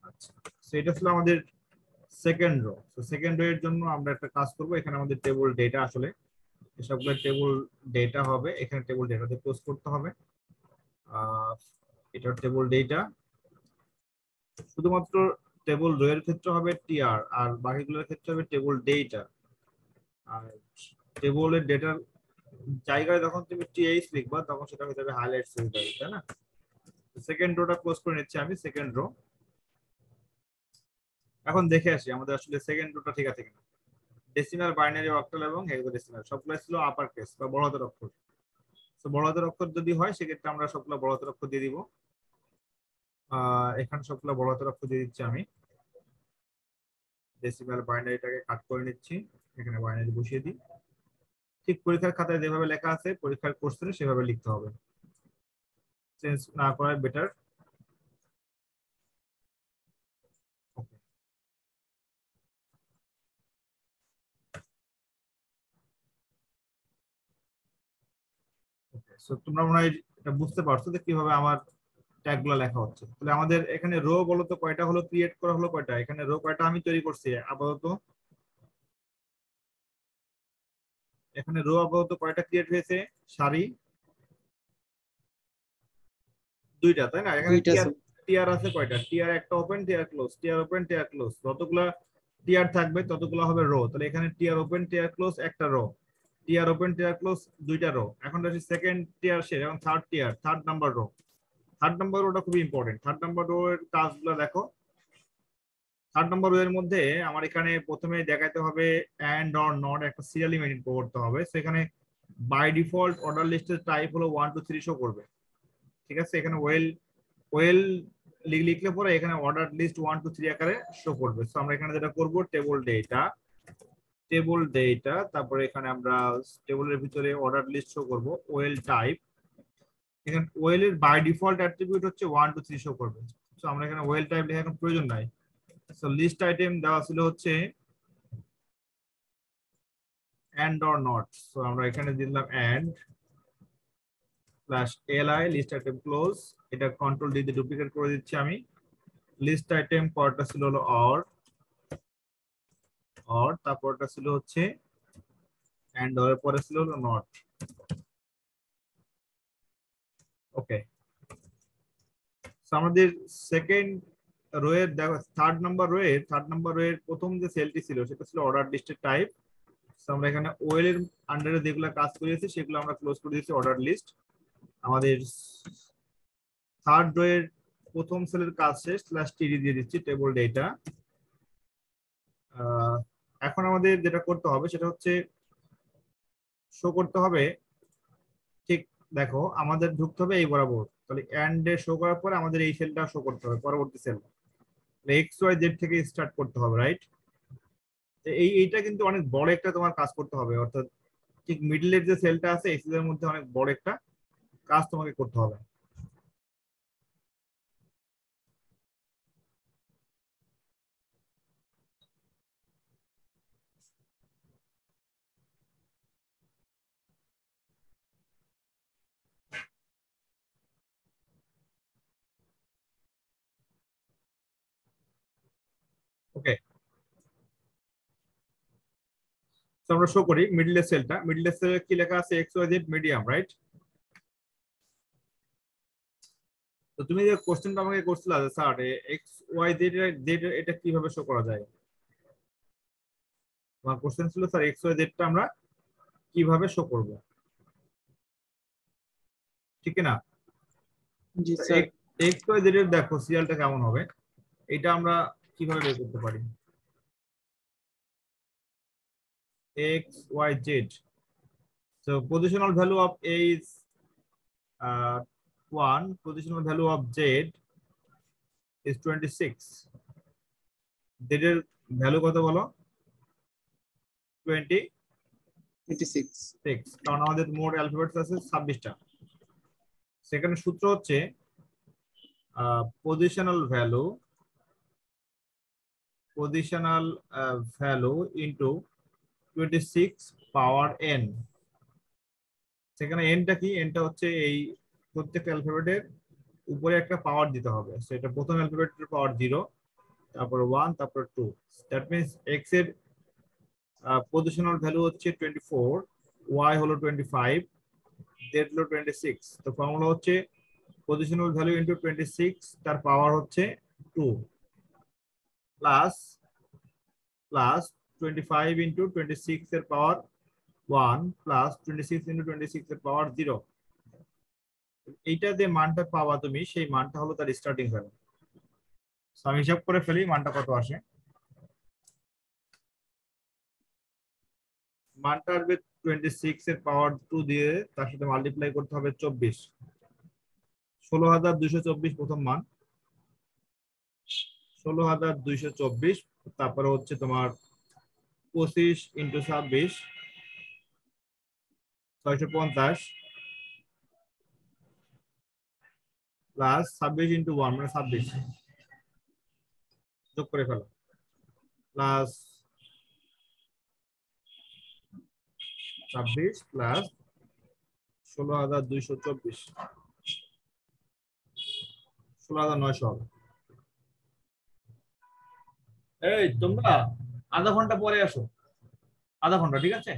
আচ্ছা, সো এটা ছিল আমাদের সেকেন্ড রো। তো সেকেন্ড রো এর জন্য আমরা একটা কাজ করব, এখানে আমাদের টেবল ডেটা, আসলে সবগুলো টেবল ডেটা হবে, এখানে টেবল ডেটাতে পোস্ট করতে হবে। এটা টেবল ডেটা, শুধুমাত্র টেবল রো এর ক্ষেত্রে হবে টিআর, আর বাকিগুলোর ক্ষেত্রে হবে টেবল ডেটা। আর টেবলের ডেটার জায়গায় যখন তুমি টিএইচ লিখবা তখন সেটা হয়ে যাবে হাইলাইটস হয়ে যাবে, তাই না? সেকেন্ড রোটা ক্লোজ করে নিচ্ছি আমি, সেকেন্ড রো। এখন দেখে আসি আমাদের আসলে সেকেন্ড রোটা ঠিক আছে কিনা। ডেসিমাল, বাইনারি, অক্টাল এবং হেক্সাডেসিমাল সবগুলো ছিল আপার কেস বা বড় হাতের অক্ষর। তো বড় হাতের অক্ষর যদি হয় সেক্ষেত্রে আমরা সবগুলো বড় হাতের অক্ষর দিয়ে দিব। এখানে সবগুলো বড় হাতের অক্ষর দিয়ে দিচ্ছি আমি। ডেসিমাল বাইনারিটাকে কাট করে নিচ্ছি, এখানে বাইনারি বসিয়ে দিই। ঠিক পরীক্ষার খাতায় যেভাবে লেখা আছে পরীক্ষার কোশ্চেনে সেভাবে লিখতে হবে, চেঞ্জ না করাই বেটার। তোমরা মনে হয় এটা বুঝতে পারছো যে কিভাবে আমার ট্যাগ গুলো লেখা হচ্ছে। তাহলে আমাদের এখানে রো বলো তো কয়টা হলো, ক্রিয়েট করা হলো কয়টা? এখানে রো কয়টা আমি তৈরি করছি আপাতত? এখানে রো আপাতত কয়টা ক্রিয়েট হয়েছে? সারি দুইটা, তাই না? এখানে টিআর আছে কয়টা? টিআর একটা open, TR close, TR open, TR close. যতগুলা টিআর থাকবে ততগুলো হবে রো। তাহলে এখানে টিআর ওপেন, টিআর ক্লোজ একটা row, TR open, TR close দুইটা রো। এখন আসি সেকেন্ড টিআর শেষ, এখন third TR, third number row. Third number রোটা খুবই ইম্পর্টেন্ট। থার্ড নাম্বার রো এর কাজগুলো দেখো। থার্ড নাম্বার রো এর মধ্যে আমার এখানে প্রথমে দেখাতে হবে এন্ড অর নট, একটা সিরিয়ালি মেনটেন করতে হবে। সেখানে বাই ডিফল্ট অর্ডার লিস্টের টাইপ হলো 1 2 3 শো করবে, ঠিক আছে? এখানে ওয়েল লিখলে পরে এখানে অর্ডার লিস্ট 1 2 3 আকারে শো করবে। সো আমরা এখানে যেটা করব টেবল ডেটা, তারপরে এখানে আমরা টেবলের ভিতরে অর্ডার লিস্ট শো করব, ওয়েল টাইপ। এখানে ওয়েল এর বাই ডিফল্ট অ্যাট্রিবিউট হচ্ছে 1 2 3 শো করবে। সো আমরা এখানে ওয়েল টাইপ লেখা এখন প্রয়োজন নাই। সো লিস্ট আইটেম দেওয়া ছিল হচ্ছে এন্ড অর নট, সো আমরা এখানে দিলাম end /li list item close. এটা কন্ট্রোল ডি দিয়ে ডুপ্লিকেট করে দিচ্ছি আমি। লিস্ট আইটেম পরটা ছিল হলো অর, তারপরটা ছিল হচ্ছে এন্ড, অর এর পরে ছিল হলো নট। ওকে, So আমাদের সেকেন্ড রোয়ের দেখো থার্ড নাম্বার রোয়ের প্রথম যে সেলটি ছিল সেটা ছিল অর্ডার লিস্টের টাইপ। আমরা এখানে ওএল এর আন্ডারে যেগুলো কাজ করেছি সেগুলো আমরা ক্লোজ করে দিয়েছি অর্ডার লিস্ট। আমাদের থার্ড রোয়ের প্রথম সেলের কাজ শেষ, স্ল্যাশ টিডি দিয়ে দিচ্ছি টেবল ডেটা। এখন আমাদের যেটা করতে হবে সেটা হচ্ছে শো করতে হবে, ঠিক দেখো আমাদের ঢুকতে হবে এই বরাবর, তাহলে এন্ড এ শো করার পরে আমাদের এই সেলটা শো করতে হবে পরবর্তী সেল, এক্স ওয়াই জেড থেকে স্টার্ট করতে হবে, রাইট? এইটা কিন্তু অনেক বড় একটা তোমার কাজ করতে হবে, অর্থাৎ ঠিক মিডলের যে সেলটা আছে এই সেলের মধ্যে অনেক বড় একটা কাজ তোমাকে করতে হবে। ওকে, তো আমরা শো করি মিডলের সেলটা। মিডলের সেলে কি লেখা আছে? X Y Z medium, right? তো তুমি যে কোশ্চেনটা আমাকে করছিলা যে স্যার এক্স ওয়াই জেড এটা কিভাবে শো করা যায়, তোমার কোশ্চেন ছিল স্যার এক্স ওয়াই জেডটা আমরা কিভাবে শো করব, ঠিক না? জি স্যার। এক্স ওয়াই জেড এর দেখো সিরিয়ালটা কেমন হবে, এটা আমরা কিভাবে বের করতে পারি? X Y Z, so positional value of a is 1, positional value of z is 26, z এর ভ্যালু কত বলো? 26, কারণ আমাদের মোট অ্যালফাবেটস আছে 26টা। সেখানে সূত্র হচ্ছে পজিশনাল ভ্যালু ইনটু 26 পাওয়ার n। সেখানে এনটা কি? এনটা হচ্ছে এই প্রত্যেকটা অ্যালফাবেটের উপরে একটা পাওয়ার দিতে হবে। সেটা প্রথম অ্যালফাবেটের পাওয়ার 0, তারপর 1, তারপর 2। দ্যাট মিন্স এক্স এর পজিশনাল ভ্যালু হচ্ছে 24, ওয়াই হলো 25, জেড হলো 26। তো ফর্মুলা হচ্ছে পজিশনাল ভ্যালু ইনটু 26 তার পাওয়ার হচ্ছে 2 প্লাস 25 ইনটু 26 এর পাওয়ার 1 প্লাস 26 ইনটু 26 এর পাওয়ার 0। এইটা যে মানটা পাওয়া তুমি, সেই মানটা হলো তার স্টার্টিং ভ্যালু। আমি হিসাব করে ফেলি মানটা কত আসে। মানটা আসবে 26 এর পাওয়ার 2 দিয়ে তার সাথে মাল্টিপ্লাই করতে হবে 24, 16,224 প্রথম মান, 16,224। তারপরে হচ্ছে তোমার 25 ইন্টু 26, 650 প্লাস 26 ইন্টু 1 মানে 26, যোগ করে ফেলো, প্লাস 26 প্লাস 16,224, 16,900 হবে। এই তোমরা আধা ঘন্টা পরে আসো, আধা ঘন্টা, ঠিক আছে?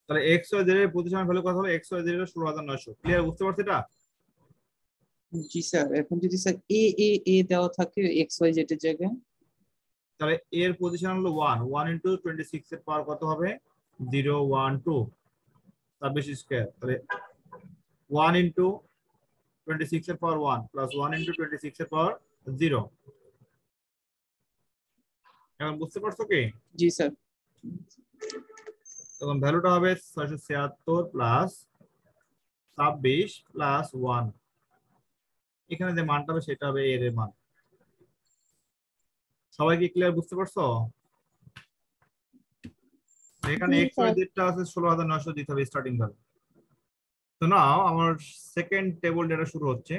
তাহলে এক্স ওয়াই জেড এর পজিশন ভ্যালু কত হলো? এক্স ওয়াই জেড এর 16,900। ক্লিয়ার? বুঝতে পারছো এটা? জি স্যার। এখন যদি স্যার এ এ এ দেওয়া থাকে এক্স ওয়াই জেড এর জায়গায়, তাহলে এর পজিশন হলো 1, 1 ইনটু 26 এর পাওয়ার কত হবে? 0, 1, 2, 26 স্কয়ার। তাহলে 1 ইনটু 26 এর পাওয়ার 1 প্লাস 1 ইনটু 26 এর পাওয়ার 0। এখন বুঝতে পারছো কি? জি স্যার। তখন ভ্যালুটা হবে 676 প্লাস 26 প্লাস 1। এখানে যে মানটা হবে সেটা হবে এর মান। সবাই কি ক্লিয়ার? বুঝতে পারছো? এখানে এক্স ওয়াই জেডটা আছে 16,900 দিতে হবে স্টার্টিং ভ্যালু। তো নাও আমার সেকেন্ড টেবল ডেটা শুরু হচ্ছে।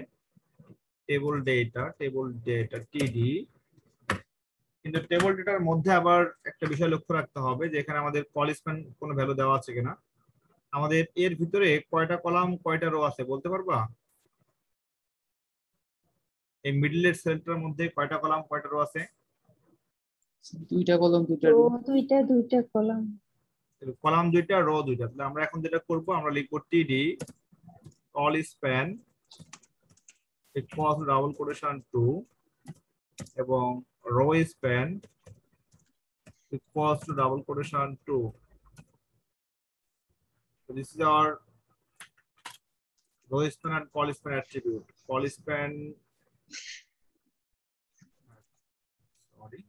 টেবল ডেটা টিডি। কিন্তু টেবল ডেটার মধ্যে আবার একটা বিষয় লক্ষ্য রাখতে হবে যে এখানে আমাদের কলিস্প্যান কোনো ভ্যালু দেওয়া আছে কিনা। আমাদের এর ভিতরে কয়টা কলাম কয়টা রো আছে বলতে পারবা? এই মিডলের সেলটার মধ্যে কয়টা কলাম কয়টা রো আছে? দুইটা কলম দুইটা তো রো। দুইটা কলাম। কলাম দুইটা রো দুইটা, তাহলে আমরা এখন যেটা করব আমরা লিখবো টিডি call span equals double quotation 2 এবং rho span equals to double quotation 2. So this is our row span and call span attribute. Call span, sorry,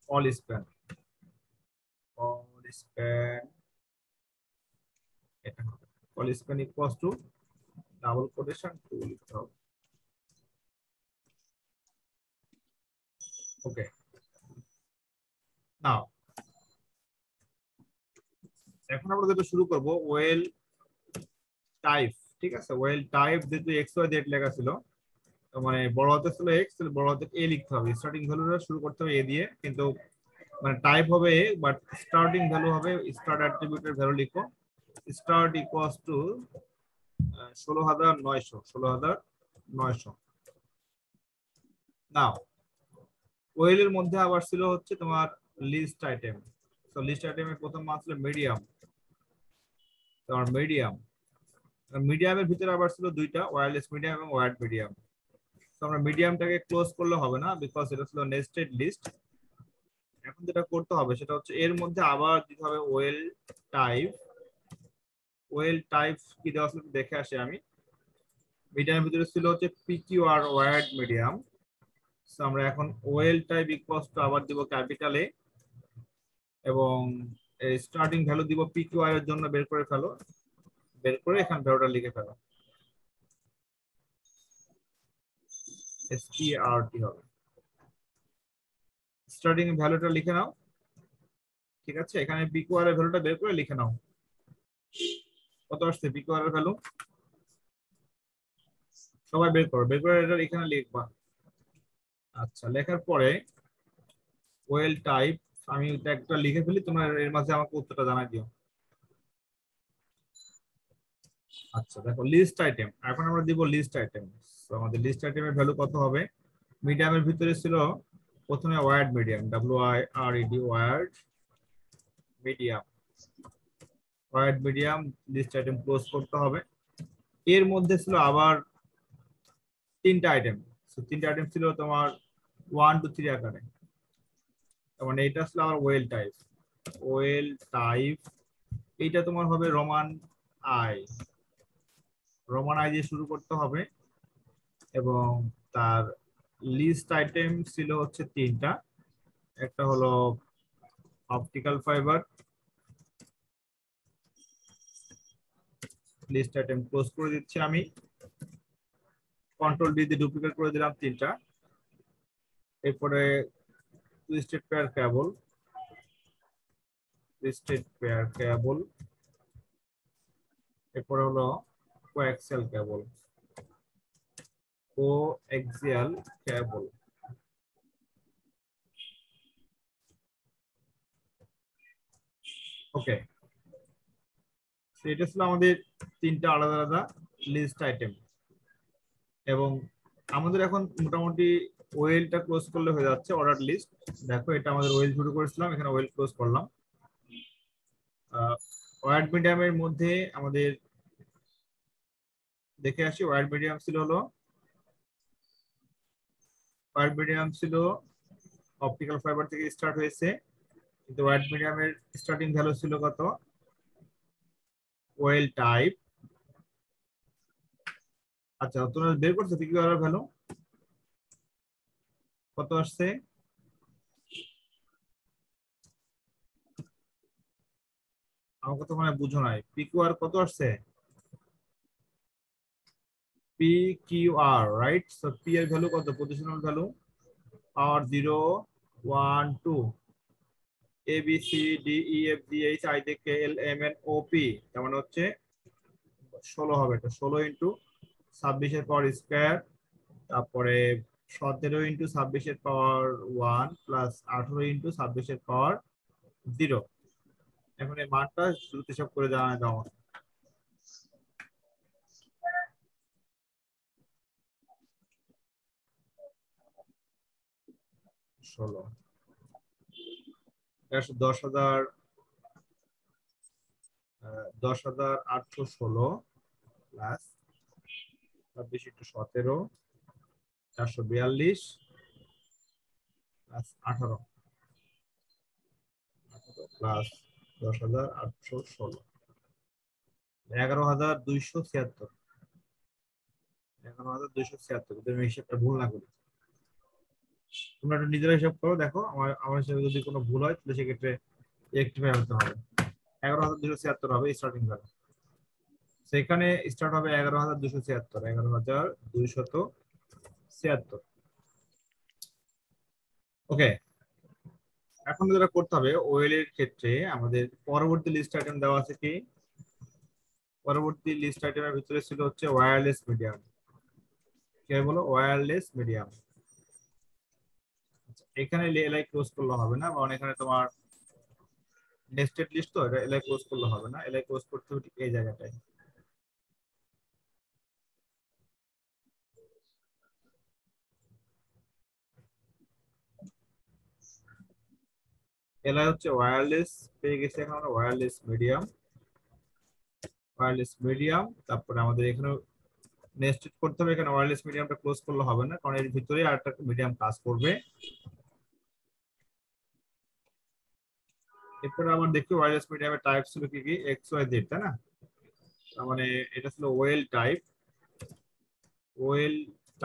call span equals to double quotation 2 লিখতে হবে। Okay. Now, এখন আমরা যেটা শুরু করব well type, ঠিক আছে? ওয়েল টাইপ যেহেতু এক্স ওয়াই জেড লেখা ছিল, মানে বড় হাতে ছিল এক্স, তাহলে বড় হাতে এ লিখতে হবে। স্টার্টিং ভ্যালুটা শুরু করতে হবে এ দিয়ে, কিন্তু মানে টাইপ হবে এ, বাট স্টার্টিং ভ্যালু হবে স্টার্ট অ্যাট্রিবিউটের ভ্যালু লিখো। Start equals two 16,900। নাও ওয়েল এর মধ্যে আবার ছিল হচ্ছে তোমার লিস্ট আইটেম। তো লিস্ট আইটেমের প্রথম মান ছিল মিডিয়াম, তোমার মিডিয়ামের ভিতরে আবার ছিল দুইটা, ওয়্যারলেস মিডিয়াম এবং ওয়্যার্ড মিডিয়াম। তো আমরা মিডিয়ামটাকে ক্লোজ করলে হবে না, বিকজ এটা ছিল নেস্টেড লিস্ট। এখন যেটা করতে হবে সেটা হচ্ছে এর মধ্যে আবার দিতে হবে ওয়েল টাইপ। ওয়েল টাইপ কি দেওয়া ছিল দেখে আসি আমি। মিডিয়ামের ভিতরে ছিল হচ্ছে পিকিউআর ওয়্যার্ড মিডিয়াম। সো আমরা এখন ওয়েল টাইপ ইকুয়ালস টু আবার দিব ক্যাপিটাল এ এবং স্টার্টিং ভ্যালু দিব পিকিউআর এর জন্য বের করে ফেলো, বের করে এখানে ভ্যালুটা লিখে ফেলো। STRT হবে। স্টার্টিং ভ্যালুটা লিখে নাও, ঠিক আছে? এখানে পিকিউআর এর ভ্যালুটা বের করে লিখে নাও। কত আসছে পিকিউআর এর ভ্যালু? সবাই বের করো, বের করে এটা এখানে লিখবা। আচ্ছা, লেখার পরে ওয়েল টাইপ আমি এটা একটা লিখে ফেলি, তোমরা এর মাঝে আমাকে উত্তরটা জানাই দিও। আচ্ছা দেখো লিস্ট আইটেম, এখন আমরা দিব লিস্ট আইটেম। তো আমাদের লিস্ট আইটেমের ভ্যালু কত হবে? মিডিয়ামের ভিতরে ছিল প্রথমে wired medium, WIRED wired medium. Wired medium list item close করতে হবে। এর মধ্যে ছিল আবার তিনটা আইটেম। তিনটা আইটেম ছিল তোমার 1 2 3 আকারে। মানে এটা ছিল আমার ওয়েল টাইপ। ওয়েল টাইপ এইটা তোমার হবে রোমান আই। রোমান আই দিয়ে শুরু করতে হবে এবং তার লিস্ট আইটেম ছিল হচ্ছে তিনটা। একটা হলো optical fibre, list item close করে দিচ্ছি আমি। কন্ট্রোল ডি দিয়ে ডুপ্লিকেট করে দিলাম তিনটা। এরপরে টুইস্টেড পেয়ার কেবল, এরপরে হলো কোয়াক্সিয়াল কেবল, ওকে। এটা ছিল আমাদের তিনটা আলাদা আলাদা লিস্ট আইটেম এবং আমাদের এখন মোটামুটি ওয়েলটা ক্লোজ করলে হয়ে যাচ্ছে অর্ডার লিস্ট। দেখো এটা আমাদের ওয়েল শুরু করেছিলাম, এখানে ওয়েল ক্লোজ করলাম। ওয়্যার্ড মিডিয়ামের মধ্যে আমাদের দেখে আসি, ওয়্যার্ড মিডিয়াম ছিল অপটিক্যাল ফাইবার থেকে স্টার্ট হয়েছে, কিন্তু ওয়্যার্ড মিডিয়ামের স্টার্টিং ভ্যালু ছিল কত? Well type. আচ্ছা তোমরা বের করছো পিকিউআর এর ভ্যালু কত আসছে? আমার কথা মানে বুঝো নাই, পিকিউআর কত আসছে? PQR, right? সো পি এর ভ্যালু কত? Positional value power 0 1 2 A B C D E F G H I J K L M N O P, তার মানে হচ্ছে 16 হবে। এটা 16 ইনটু 26 এর পাওয়ার স্কয়ার, তারপরে 17 ইনটু 26 এর পাওয়ার 1 প্লাস 18 ইনটু 26 এর পাওয়ার 0। এখন এই মানটা দ্রুত হিসাব করে জানা দাও আমাকে। 16 10,000 10,816 প্লাস 26 × 17 442 প্লাস 18 প্লাস 10,816 11,276 11,276 যদি আমি হিসাবটা ভুল না করি। তোমরা একটু নিজেরা হিসাব করো, দেখো আমার হিসাবে যদি কোনো ভুল হয় তাহলে সেক্ষেত্রে রেকটিফাই হতে হবে। 11,276 হবে স্টার্টিং ভ্যালু। সেখানে স্টার্ট হবে 11,276 11,276। ওকে, এখন যেটা করতে হবে ওয়েল এর ক্ষেত্রে আমাদের পরবর্তী লিস্ট আইটেম দেওয়া আছে কি? পরবর্তী লিস্ট আইটেমের ভিতরে ছিল হচ্ছে ওয়্যারলেস মিডিয়াম। কি বলো? Wireless medium. এখানে এলআই ক্লোজ করলে হবে না, কারণ এখানে তোমার নেস্টেড লিস্ট, তো এটা এলআই ক্লোজ করলে হবে না। এলআই ক্লোজ করতে হবে ঠিক এই জায়গাটায়। এলআই হচ্ছে ওয়্যারলেস, পেয়ে গেছে এখন আমরা ওয়্যারলেস মিডিয়াম। ওয়্যারলেস মিডিয়াম, তারপরে আমাদের এখানে নেস্টেড করতে হবে। এখানে ওয়্যারলেস মিডিয়ামটা ক্লোজ করলে হবে না, কারণ এর ভিতরে আরেকটা মিডিয়াম কাজ করবে। এরপরে আমার দেখি ওয়্যারলেস মিডিয়ামের টাইপ ছিল কি কি, এক্স ওয়াই জেড, তাই না? তার মানে এটা ছিল ol type. Ol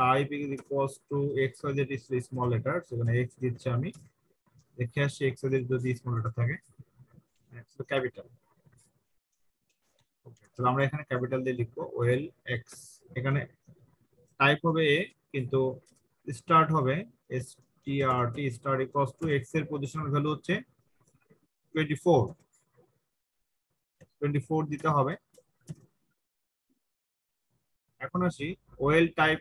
type is equals to X Y Z is small letter, সেখানে এক্স দিচ্ছি আমি। দেখে আসছি এক্স ওয়াই জেড যদি স্মল লেটার থাকে ক্যাপিটাল। তাহলে আমরা এখানে ক্যাপিটাল দিয়ে লিখবো ওয়েল এক্স। এখানে টাইপ হবে এ, কিন্তু স্টার্ট হবে S T R T, start equals to X এর পজিশনাল ভ্যালু হচ্ছে 24 দিতে হবে। এখন আসি ওয়েল টাইপ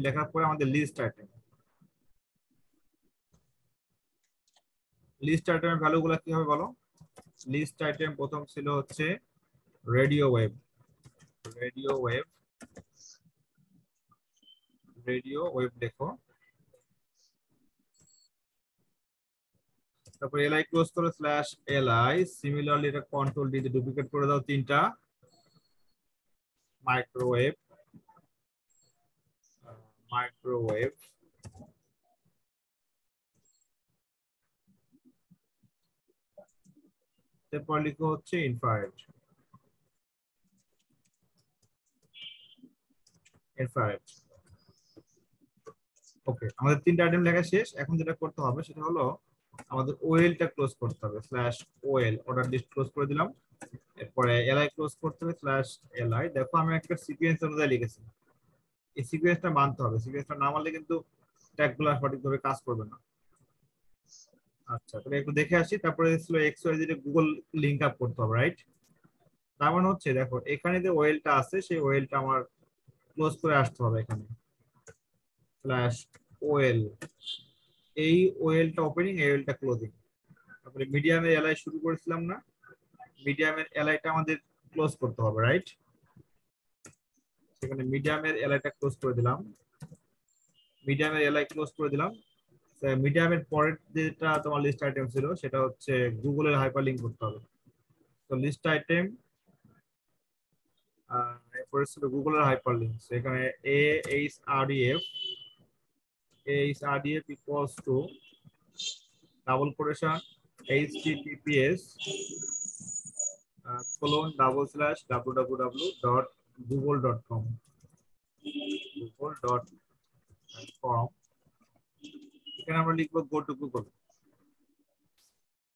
লেখার পরে আমাদের লিস্ট আইটেম। লিস্ট আইটেমের ভ্যালুগুলো কি হবে বলো? লিস্ট আইটেম প্রথম ছিল হচ্ছে radio wave. Radio wave, radio wave দেখো। তারপর এলআই ক্লোজ করে স্ল্যাশ এলআই, সিমিলারলি এটা কন্ট্রোল ডি তে ডুপ্লিকেট করে দাও 3টা। মাইক্রোওয়েভ, মাইক্রোওয়েভ, তারপর লিখো হচ্ছে ইনফ্রারেড। ইনফ্রারেড। ওকে, আমাদের 3টা আইটেম লেখা শেষ। এখন যেটা করতে হবে সেটা হলো আমাদের ওয়েলটা ক্লোজ করতে হবে, slash ol, order list close করে দিলাম। এরপরে এলআই ক্লোজ করতে হবে, স্ল্যাশ এলআই। দেখো আমি একটা সিকোয়েন্স অনুযায়ী লিখেছি, এই সিকোয়েন্সটা মানতে হবে। সিকোয়েন্সটা না মানলে কিন্তু ট্যাগগুলো সঠিকভাবে কাজ করবে না। আচ্ছা, তাহলে একটু দেখে আসি। তারপরে ছিল X Y Z Google link up করতে হবে, রাইট? তার মানে হচ্ছে দেখো এখানে যে ওয়েলটা আছে সেই ওয়েলটা আমার ক্লোজ করে আসতে হবে এখানে, স্ল্যাশ ওয়েল। এই ওয়েলটা ওপেনিং, এই ওয়েলটা ক্লোজিং। তারপরে মিডিয়ামের এলআই শুরু করেছিলাম না, মিডিয়ামের এলআইটা আমাদের ক্লোজ করতে হবে, রাইট? সেখানে মিডিয়ামের এলআইটা ক্লোজ করে দিলাম। মিডিয়ামের এলআই ক্লোজ করে দিলাম। মিডিয়ামের পরের যেটা তোমার লিস্ট আইটেম ছিল সেটা হচ্ছে গুগলের হাইপারলিংক করতে হবে। তো লিস্ট আইটেম এরপরে ছিল গুগলের হাইপারলিংক। এখানে AHREF, AHREF equals to double quotation https :/www.google.com, google.com। এখানে আমরা লিখবো গো টু গুগল।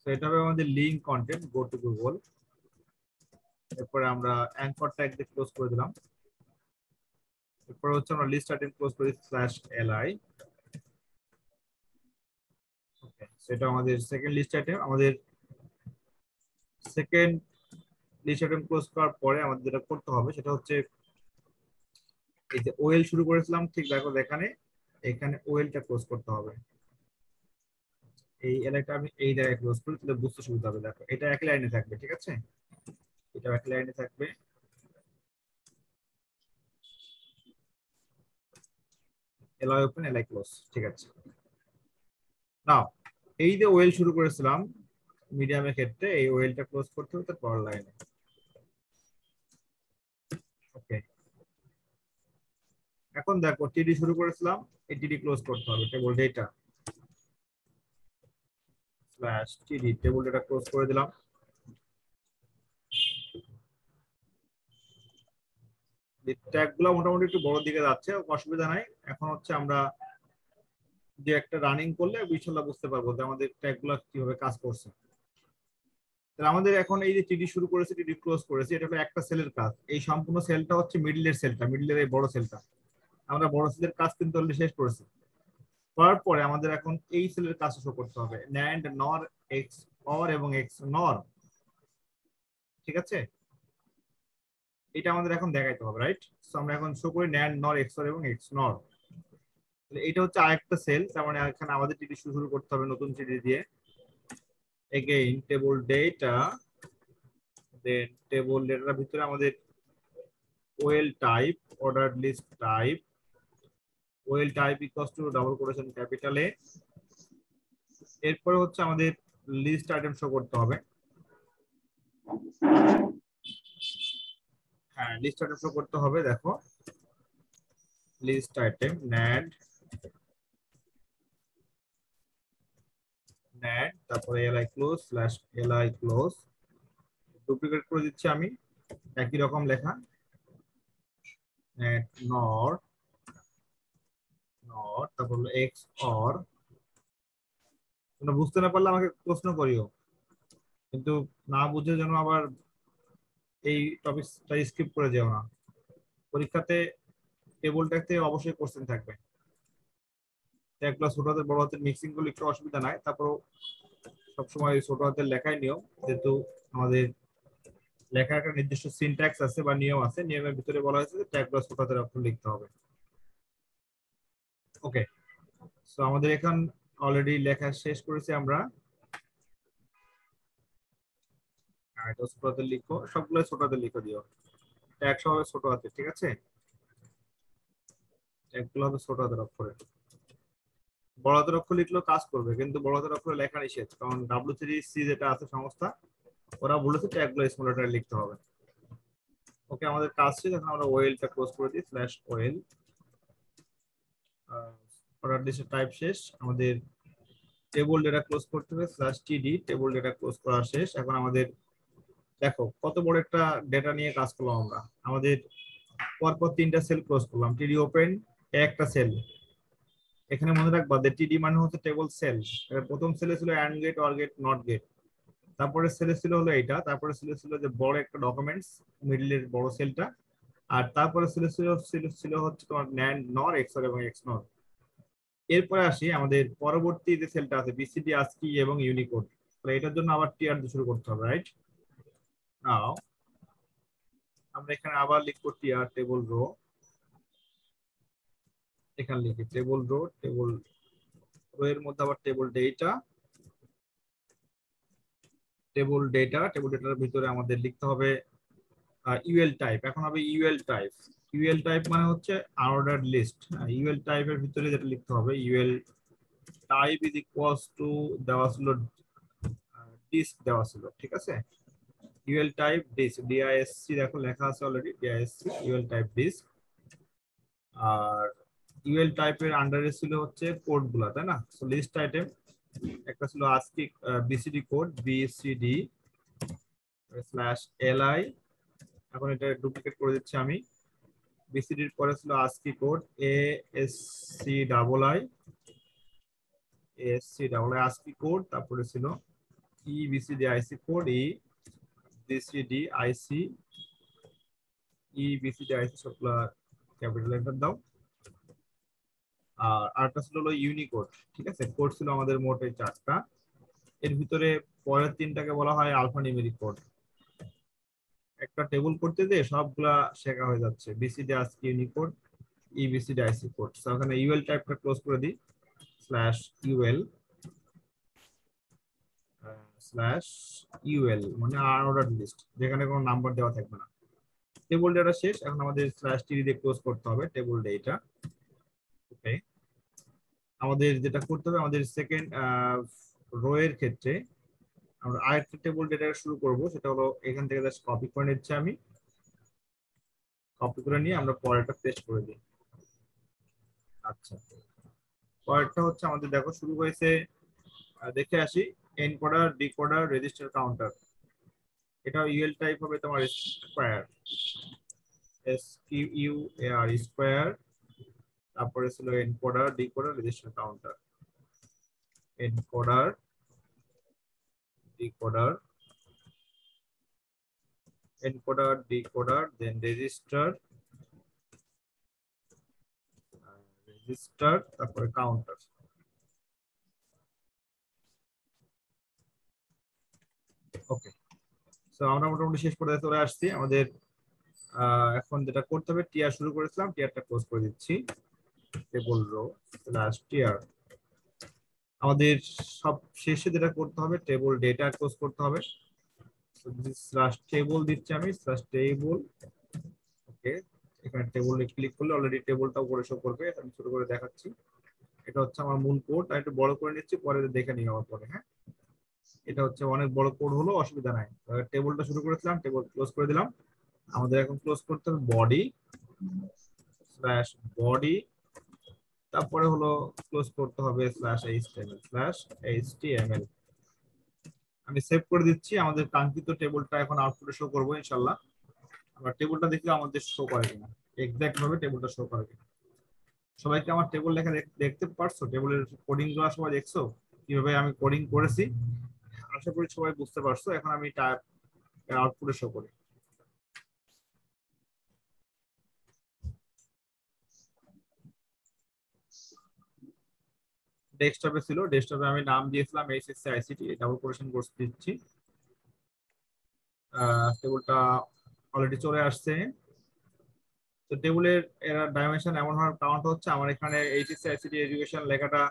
তো এটা হবে আমাদের link content, go to Google. এরপরে আমরা অ্যাঙ্কর ট্যাগ দিয়ে ক্লোজ করে দিলাম। এরপরে হচ্ছে আমরা লিস্ট আইটেম ক্লোজ করি স্ল্যাশ এলআই। ওকে, সেটা আমাদের সেকেন্ড লিস্ট আইটেম। আমাদের সেকেন্ড লিস্ট আইটেম ক্লোজ করার পরে আমাদের যেটা করতে হবে সেটা হচ্ছে এই যে ওয়েল শুরু করেছিলাম, ঠিক দেখো এখানে, এখানে ওয়েলটা ক্লোজ করতে হবে। এই এলাকাটা আমি এই জায়গায় ক্লোজ করি, তাহলে বুঝতে সুবিধা হবে। দেখো এটা একই লাইনে থাকবে, ঠিক আছে? এটা একই লাইনে থাকবে। এলআই ওপেন, এলআই ক্লোজ, ঠিক আছে। নাও এই যে ওয়েল শুরু করেছিলাম মিডিয়ামের ক্ষেত্রে, এই ওয়েলটা ক্লোজ করতে হবে তার পরের লাইনে। এখন দেখো টিডি শুরু করেছিলাম, এই টিডি ক্লোজ করতে হবে, টেবল ডেটা স্ল্যাশ টিডি টেবল ডেটা ক্লোজ করে দিলাম। ট্যাগ গুলো মোটামুটি একটু বড় দিকে যাচ্ছে, অসুবিধা নাই। এখন হচ্ছে আমরা যে একটা রানিং করলে ইনশাআল্লাহ বুঝতে পারবো যে আমাদের ট্যাগ গুলো কিভাবে কাজ করছে। তাহলে আমাদের এখন এই যে টিডি শুরু করেছে, টিডি ক্লোজ করেছে, এটা হলো একটা সেলের কাজ। এই সম্পূর্ণ সেলটা হচ্ছে মিডলের সেলটা, মিডলের এই বড় সেলটা। আমরা বড় সেলের কাজ কিন্তু অলরেডি শেষ করেছি। করার পরে আমাদের এখন এই সেলের কাজ শুরু করতে হবে, ন্যান্ড নর এক্স অর এবং এক্স নর। ঠিক আছে, এটা আমাদের এখন দেখাইতে হবে, রাইট? সো আমরা এখন শো করি ন্যান্ড নর এক্স অর এবং এক্স নর। এটা হচ্ছে আরেকটা সেল, তার মানে এখানে আমাদের টিডি শুরু করতে হবে নতুন টিডি দিয়ে। Again table data, then table ডেটার ভিতরে আমাদের ol type, order list type, ol type equals to double quotation capital A. এরপরে হচ্ছে আমাদের লিস্ট আইটেম শো করতে হবে। হ্যাঁ, লিস্ট আইটেম শো করতে হবে। দেখো লিস্ট আইটেম ন্যাড ন্যাড তারপরে LI close slash LI close, duplicate করে দিচ্ছি আমি, একই রকম লেখা, ন্যাড নর নর তারপর এক্স অর। তোমরা বুঝতে না পারলে আমাকে প্রশ্ন করিও, কিন্তু না বুঝে যেন আবার এই টপিকটা স্কিপ করে যেও না। পরীক্ষাতে টেবল ট্যাগ থেকে অবশ্যই কোশ্চেন থাকবে। ট্যাগগুলো ছোট হাতের বড় হাতের মিক্সিং গুলো একটু অসুবিধা নাই, তারপরও সবসময় ছোট হাতের লেখাই নিয়ম, যেহেতু আমাদের লেখার একটা নির্দিষ্ট সিনট্যাক্স আছে বা নিয়ম আছে, নিয়মের ভিতরে বলা হয়েছে যে ট্যাগগুলো ছোট হাতের অক্ষর লিখতে হবে। ওকে, সো আমাদের এখন অলরেডি লেখা শেষ করেছি আমরা। এটা ছোট হাতের লিখো, সবগুলো ছোট হাতের লিখে দিও, ট্যাগ সহ হবে ছোট হাতের, ঠিক আছে? ট্যাগগুলো হবে ছোট হাতের অক্ষরে। বড় হাতের অক্ষর লিখলেও কাজ করবে, কিন্তু বড় হাতের অক্ষরে লেখা নিষেধ, কারণ W3C যেটা আছে সংস্থা, ওরা বলেছে ট্যাগগুলো স্মল লেটারে লিখতে হবে। ওকে, আমাদের কাজ শেষ। এখন আমরা ওয়েলটা ক্লোজ করে দিই, স্ল্যাশ ওয়েল। অর্ডার লিস্টের টাইপ শেষ, আমাদের টেবল ডেটা ক্লোজ করতে হবে, স্ল্যাশ টিডি টেবল ডেটা ক্লোজ করা শেষ। এখন আমাদের দেখো কত বড় একটা ডেটা নিয়ে কাজ করলাম আমরা। আমাদের পরপর তিনটা সেল ক্লোজ করলাম, টিডি ওপেন একটা সেল। এখানে মনে রাখবা যে টিডি মানে হচ্ছে টেবল সেল। প্রথম সেলে ছিল and gate, or gate, not gate. তারপরে সেলে ছিল হলো এইটা, তারপরে সেলে ছিল যে বড় একটা ডকুমেন্টস, মিডলের বড় সেলটা। আর তারপরে ছিল ছিল ছিল ছিল হচ্ছে তোমার ন্যান্ড নর এক্স অর এবং এক্স নর। এরপরে আসি আমাদের পরবর্তী যে সেলটা আছে বিসিডি, আস্কি এবং ইউনিকোড। তাহলে এটার জন্য আবার টিআর দিয়ে শুরু করতে হবে, রাইট? নাও আমরা এখানে আবার লিখবো টিআর টেবল রো। এখানে লিখি টেবল রো, টেবল রো এর মধ্যে আবার table data, table data, table ডেটার ভিতরে আমাদের লিখতে হবে ইউএল টাইপ। এখন হবে ইউএল টাইপ। ইউএল টাইপ মানে হচ্ছে আনঅর্ডার্ড লিস্ট। ইউএল টাইপের ভিতরে যেটা লিখতে হবে, UL type is equals two দেওয়া ছিল ডিস্ক দেওয়া ছিল, ঠিক আছে? ইউএল টাইপ ডিস্ক, ডিআইএসসি দেখো লেখা আছে already, DISC UL type disc. আর ইউএল টাইপের আন্ডারে ছিল হচ্ছে কোড গুলা, তাই না? সো লিস্ট আইটেম একটা ছিল ASCII BCD code, BCD slash LI. এখন এটা ডুপ্লিকেট করে দিচ্ছি আমি। বিসিডির পরে ছিল ASCII code, ASC double I, ASC double I ASCII code. তারপরে ছিল ই বিসিডি আইসি কোড, ই বিসিডি আইসি, ই বিসিডি আইসি সবগুলা ক্যাপিটাল লেটার দাও। আর আরেকটা ছিল হলো ইউনিকোড, ঠিক আছে? কোড ছিল আমাদের মোট এই চারটা। এর ভিতরে পরের তিনটাকে বলা হয় আলফা নিউমেরিক কোড। একটা টেবিল করতে দিয়ে সবগুলা শেখা হয়ে যাচ্ছে, বিসিডি আস্কি, ইউনিকোড, ইবিসিডি আইসি কোড। সো এখানে ইউএল টাইপটা ক্লোজ করে দিই, স্ল্যাশ ইউএল স্ল্যাশ ইউএল মানে আনঅর্ডার্ড লিস্ট, যেখানে কোনো নাম্বার দেওয়া থাকবে না। টেবল ডেটা শেষ, এখন আমাদের স্ল্যাশ টিডি দিয়ে ক্লোজ করতে হবে টেবল ডেটা। ওকে, আমাদের যেটা করতে হবে, আমাদের সেকেন্ড রো এর ক্ষেত্রে আমরা আরেকটা টেবল ডেটা শুরু করব, সেটা হলো এখান থেকে জাস্ট কপি করে নিচ্ছি আমি। কপি করে নিয়ে আমরা পরেরটা পেস্ট করে দিই। আচ্ছা, পরেরটা হচ্ছে আমাদের দেখো শুরু হয়েছে, দেখে আসি, এনকোডার, ডিকোডার, রেজিস্টার, কাউন্টার। এটা ইউএল টাইপ হবে তোমার স্কোয়ার, SQUAR স্কোয়ার। তারপরে ছিল encoder, decoder, register, counter. Encoder, decoder, encoder, decoder, then register, register, তারপরে কাউন্টার। ওকে, তো আমরা মোটামুটি শেষ পর্যায়ে চলে আসছি। আমাদের এখন যেটা করতে হবে, টিয়ার শুরু করেছিলাম, টিয়ারটা ক্লোজ করে দিচ্ছি। টেবল রো স্ল্যাশ টিয়ার। আমাদের সব শেষে যেটা করতে হবে, টেবল ডেটা ক্লোজ করতে হবে। স্ল্যাশ টেবল দিচ্ছি আমি, স্ল্যাশ টেবল। ওকে, এখানে টেবলে ক্লিক করলে অলরেডি টেবলটা উপরে শো করবে। আমি ছোট করে দেখাচ্ছি। এটা হচ্ছে আমার মূল কোড, আমি একটু বড় করে নিচ্ছি, পরে দেখে নিই আমার পরে। হ্যাঁ, এটা হচ্ছে অনেক বড় কোড হলো, অসুবিধা নাই। টেবলটা শুরু করেছিলাম, টেবল ক্লোজ করে দিলাম। আমাদের এখন ক্লোজ করতে হবে বডি স্ল্যাশ বডি, তারপরে হলো ক্লোজ করতে হবে স্ল্যাশ এইচটিএমএল। আমি সেভ করে দিচ্ছি। আমাদের কাঙ্ক্ষিত টেবলটা এখন আউটপুটে শো করবো ইনশাল্লাহ। আমরা টেবলটা দেখলে আমাদের শো করে কিনা, এক্সাক্ট ভাবে টেবলটা শো করে কিনা। সবাইকে আমার টেবল লেখা দেখতে পারছো? টেবলের কোডিং গুলো সবাই দেখছো কিভাবে আমি কোডিং করেছি? আশা করি সবাই বুঝতে পারছো। এখন আমি আউটপুটে শো করি। ডেস্কটপে ছিল, ডেস্কটপে আমি নাম দিয়েছিলাম HSC ICT, double quotation course দিচ্ছি। টেবিলটা অলরেডি চলে আসছে। তো টেবিলের ডাইমেনশন এমন হওয়ার কারণটা হচ্ছে আমার এখানে এইচএসসি আইসিটি এডুকেশন লেখাটা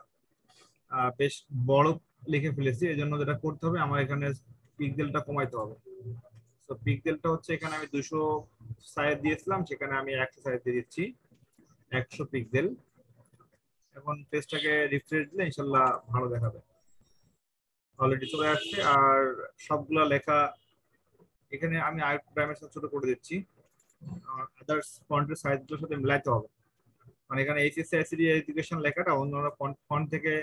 বেশ বড় লিখে ফেলেছি। এই জন্য যেটা করতে হবে, আমার এখানে পিক্সেলটা কমাইতে হবে। তো পিক্সেলটা হচ্ছে এখানে আমি 200 সাইজ দিয়েছিলাম, সেখানে আমি 100 সাইজ দিয়ে দিচ্ছি, 100 পিক্সেল। এখন পেজটাকে রিফ্রেশ দিলে ইনশাল্লাহ ভালো দেখাবে। অলরেডি চলে আসছে। আর সবগুলা লেখা এখানে আমি আরেকটু ডাইমেনশন ছোট করে দিচ্ছি, আদার্স ফন্টের সাইজগুলোর সাথে মিলাইতে হবে। মানে এখানে এইচএসসি আইসিটি এডুকেশন লেখাটা অন্যান্য ফন্ট থেকে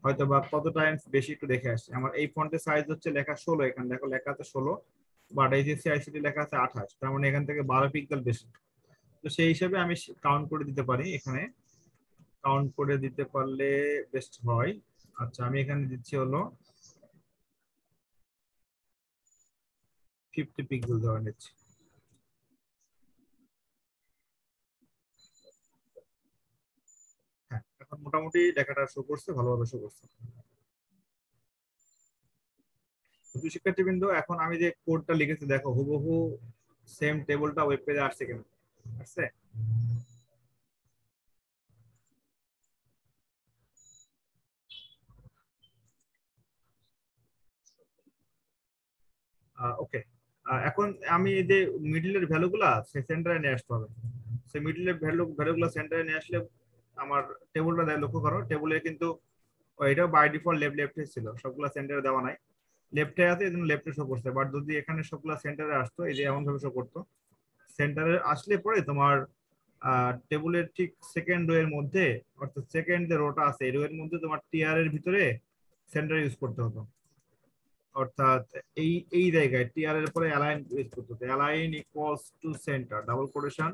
হয়তো বা কত টাইমস বেশি একটু দেখে আসছে। আমার এই ফন্টের সাইজ হচ্ছে লেখা 16, এখানে দেখো লেখা আছে 16, বাট এইচএসসি আইসিটি লেখা আছে 28, তার মানে এখান থেকে 12 পিক্সেল বেশি। তো সেই হিসেবে আমি কাউন্ট করে দিতে পারি, এখানে কাউন্ট করে দিতে পারলে বেস্ট হয়। আচ্ছা, আমি এখানে দিচ্ছি হলো 50 পিক্সেল ধরে নিচ্ছি। হ্যাঁ, এখন মোটামুটি লেখাটা শো করছে, ভালোভাবে শো করছে। শিক্ষার্থীবৃন্দ, এখন আমি যে কোডটা লিখেছি দেখো, হুবহু সেম টেবিলটা ওয়েব পেজে আসছে কেন? আসছে? ওকে, এখন আমি এই যে মিডলের ভ্যালুগুলা সেন্টারে নিয়ে আসতে হবে। সেই মিডলের ভ্যালুগুলো সেন্টারে নিয়ে আসলে আমার টেবিলটা লক্ষ্য করো, টেবিলে কিন্তু এটা বাই ডিফল্ট লেফটে ছিল, সবগুলা সেন্টারে দেওয়া নাই, লেফটে আছে, এই জন্য লেফটে শো করছে। বাট যদি এখানে সবগুলা সেন্টারে আসতো, এই যে এমন ভাবে শো করতো, সেন্টারে আসলে পরে তোমার টেবিলের ঠিক সেকেন্ড রো এর মধ্যে, অর্থাৎ সেকেন্ড যে রোটা আছে এই রো এর মধ্যে তোমার টিআর এর ভিতরে সেন্টার ইউজ করতে হতো। অর্থাৎ এই এই জায়গায় টিআর এর পরে অ্যালাইন ইউজ করতে হতো, align equals to centre, double quotation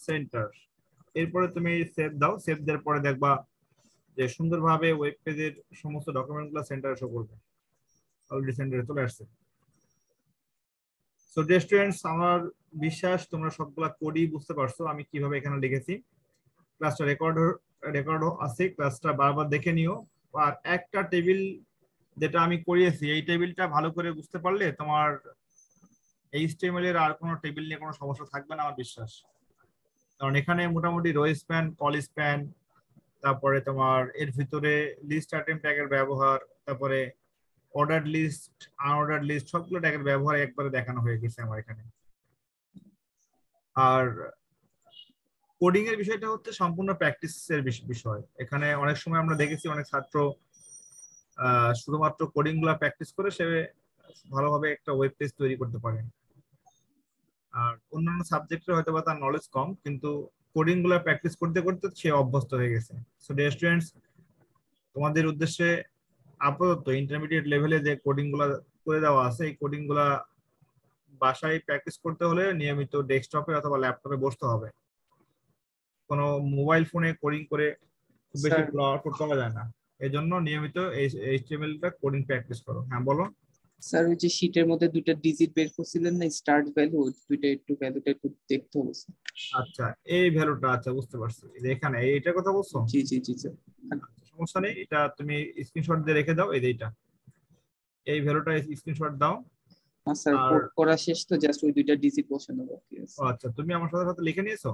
centre. এরপরে তুমি সেভ দাও, সেভ দেওয়ার পরে দেখবা যে সুন্দরভাবে ওয়েব পেজের সমস্ত ডকুমেন্টগুলো সেন্টারে শো করবে। অলরেডি সেন্টারে চলে আসছে। সো ডিয়ার স্টুডেন্টস, আমার বিশ্বাস তোমরা সবগুলা কোডই বুঝতে পারছো আমি কিভাবে এখানে লিখেছি। ক্লাসটা রেকর্ড আছে, ক্লাসটা বারবার দেখে নিও। আর একটা টেবিল যেটা আমি করিয়েছি, এই টেবিলটা ভালো করে বুঝতে পারলে তোমার এইচটিএমএল এর আর কোনো টেবিল নিয়ে কোনো সমস্যা থাকবে না আমার বিশ্বাস। কারণ এখানে মোটামুটি রো স্প্যান, কল স্প্যান, তারপরে তোমার এর ভিতরে লিস্ট আইটেম ট্যাগের ব্যবহার, তারপরে অর্ডার লিস্ট, আনঅর্ডার লিস্ট, সবগুলো ট্যাগের ব্যবহার একবারে দেখানো হয়ে গেছে আমার এখানে। আর কোডিং এর বিষয়টা হচ্ছে সম্পূর্ণ প্র্যাকটিসের বিষয়। এখানে অনেক সময় আমরা দেখেছি অনেক ছাত্র শুধুমাত্র কোডিং গুলা প্র্যাকটিস করে সে ভালোভাবে একটা ওয়েব পেজ তৈরি করতে পারে। আর অন্যান্য সাবজেক্টে হয়তো বা তার নলেজ কম, কিন্তু কোডিং গুলা প্র্যাকটিস করতে করতে সে অভ্যস্ত হয়ে গেছে। সো ডিয়ার স্টুডেন্টস, তোমাদের উদ্দেশ্যে আপাতত ইন্টারমিডিয়েট লেভেলে যে কোডিং গুলা করে দেওয়া আছে, এই কোডিং গুলা বাসায় প্র্যাকটিস করতে হলে নিয়মিত ডেস্কটপে অথবা ল্যাপটপে বসতে হবে। কোনো মোবাইল ফোনে কোডিং করে খুব বেশি স্যার ভালো আউটপুট পাওয়া যায় না। এই জন্য নিয়মিত এইচটিএমএল টা কোডিং প্র্যাকটিস করো। হ্যাঁ বলো। স্যার ওই যে শীটের মধ্যে দুইটা ডিজিট বের করছিলেন না, স্টার্ট ভ্যালু, দুইটা একটু ভ্যালুটা একটু দেখতে হবে স্যার। আচ্ছা, এই ভ্যালুটা, আচ্ছা বুঝতে পারছি, এই যে এখানে এইটার কথা বলছো। জি জি জি স্যার। সমস্যা নেই, এটা তুমি স্ক্রিনশট দিয়ে রেখে দাও। এই যে এইটা, এই ভ্যালুটা স্ক্রিনশট দাও। স্যার আর কোড করা শেষ তো, জাস্ট ওই দুইটা ডিজিট বসানো বাকি আছে। ও আচ্ছা, তুমি আমার সাথে সাথে লিখে নিয়েছো।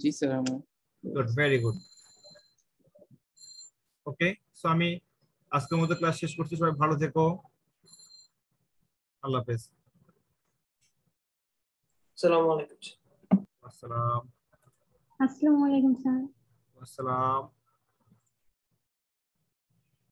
জি স্যার আমার। Good, very good. Okay, so আমি আজকের মতো ক্লাস শেষ করছি। সবাই ভালো থেকো, আল্লাহ হাফেজ। আসসালামু আলাইকুম। আসসালাম। আসসালামু আলাইকুম স্যার। আসসালাম।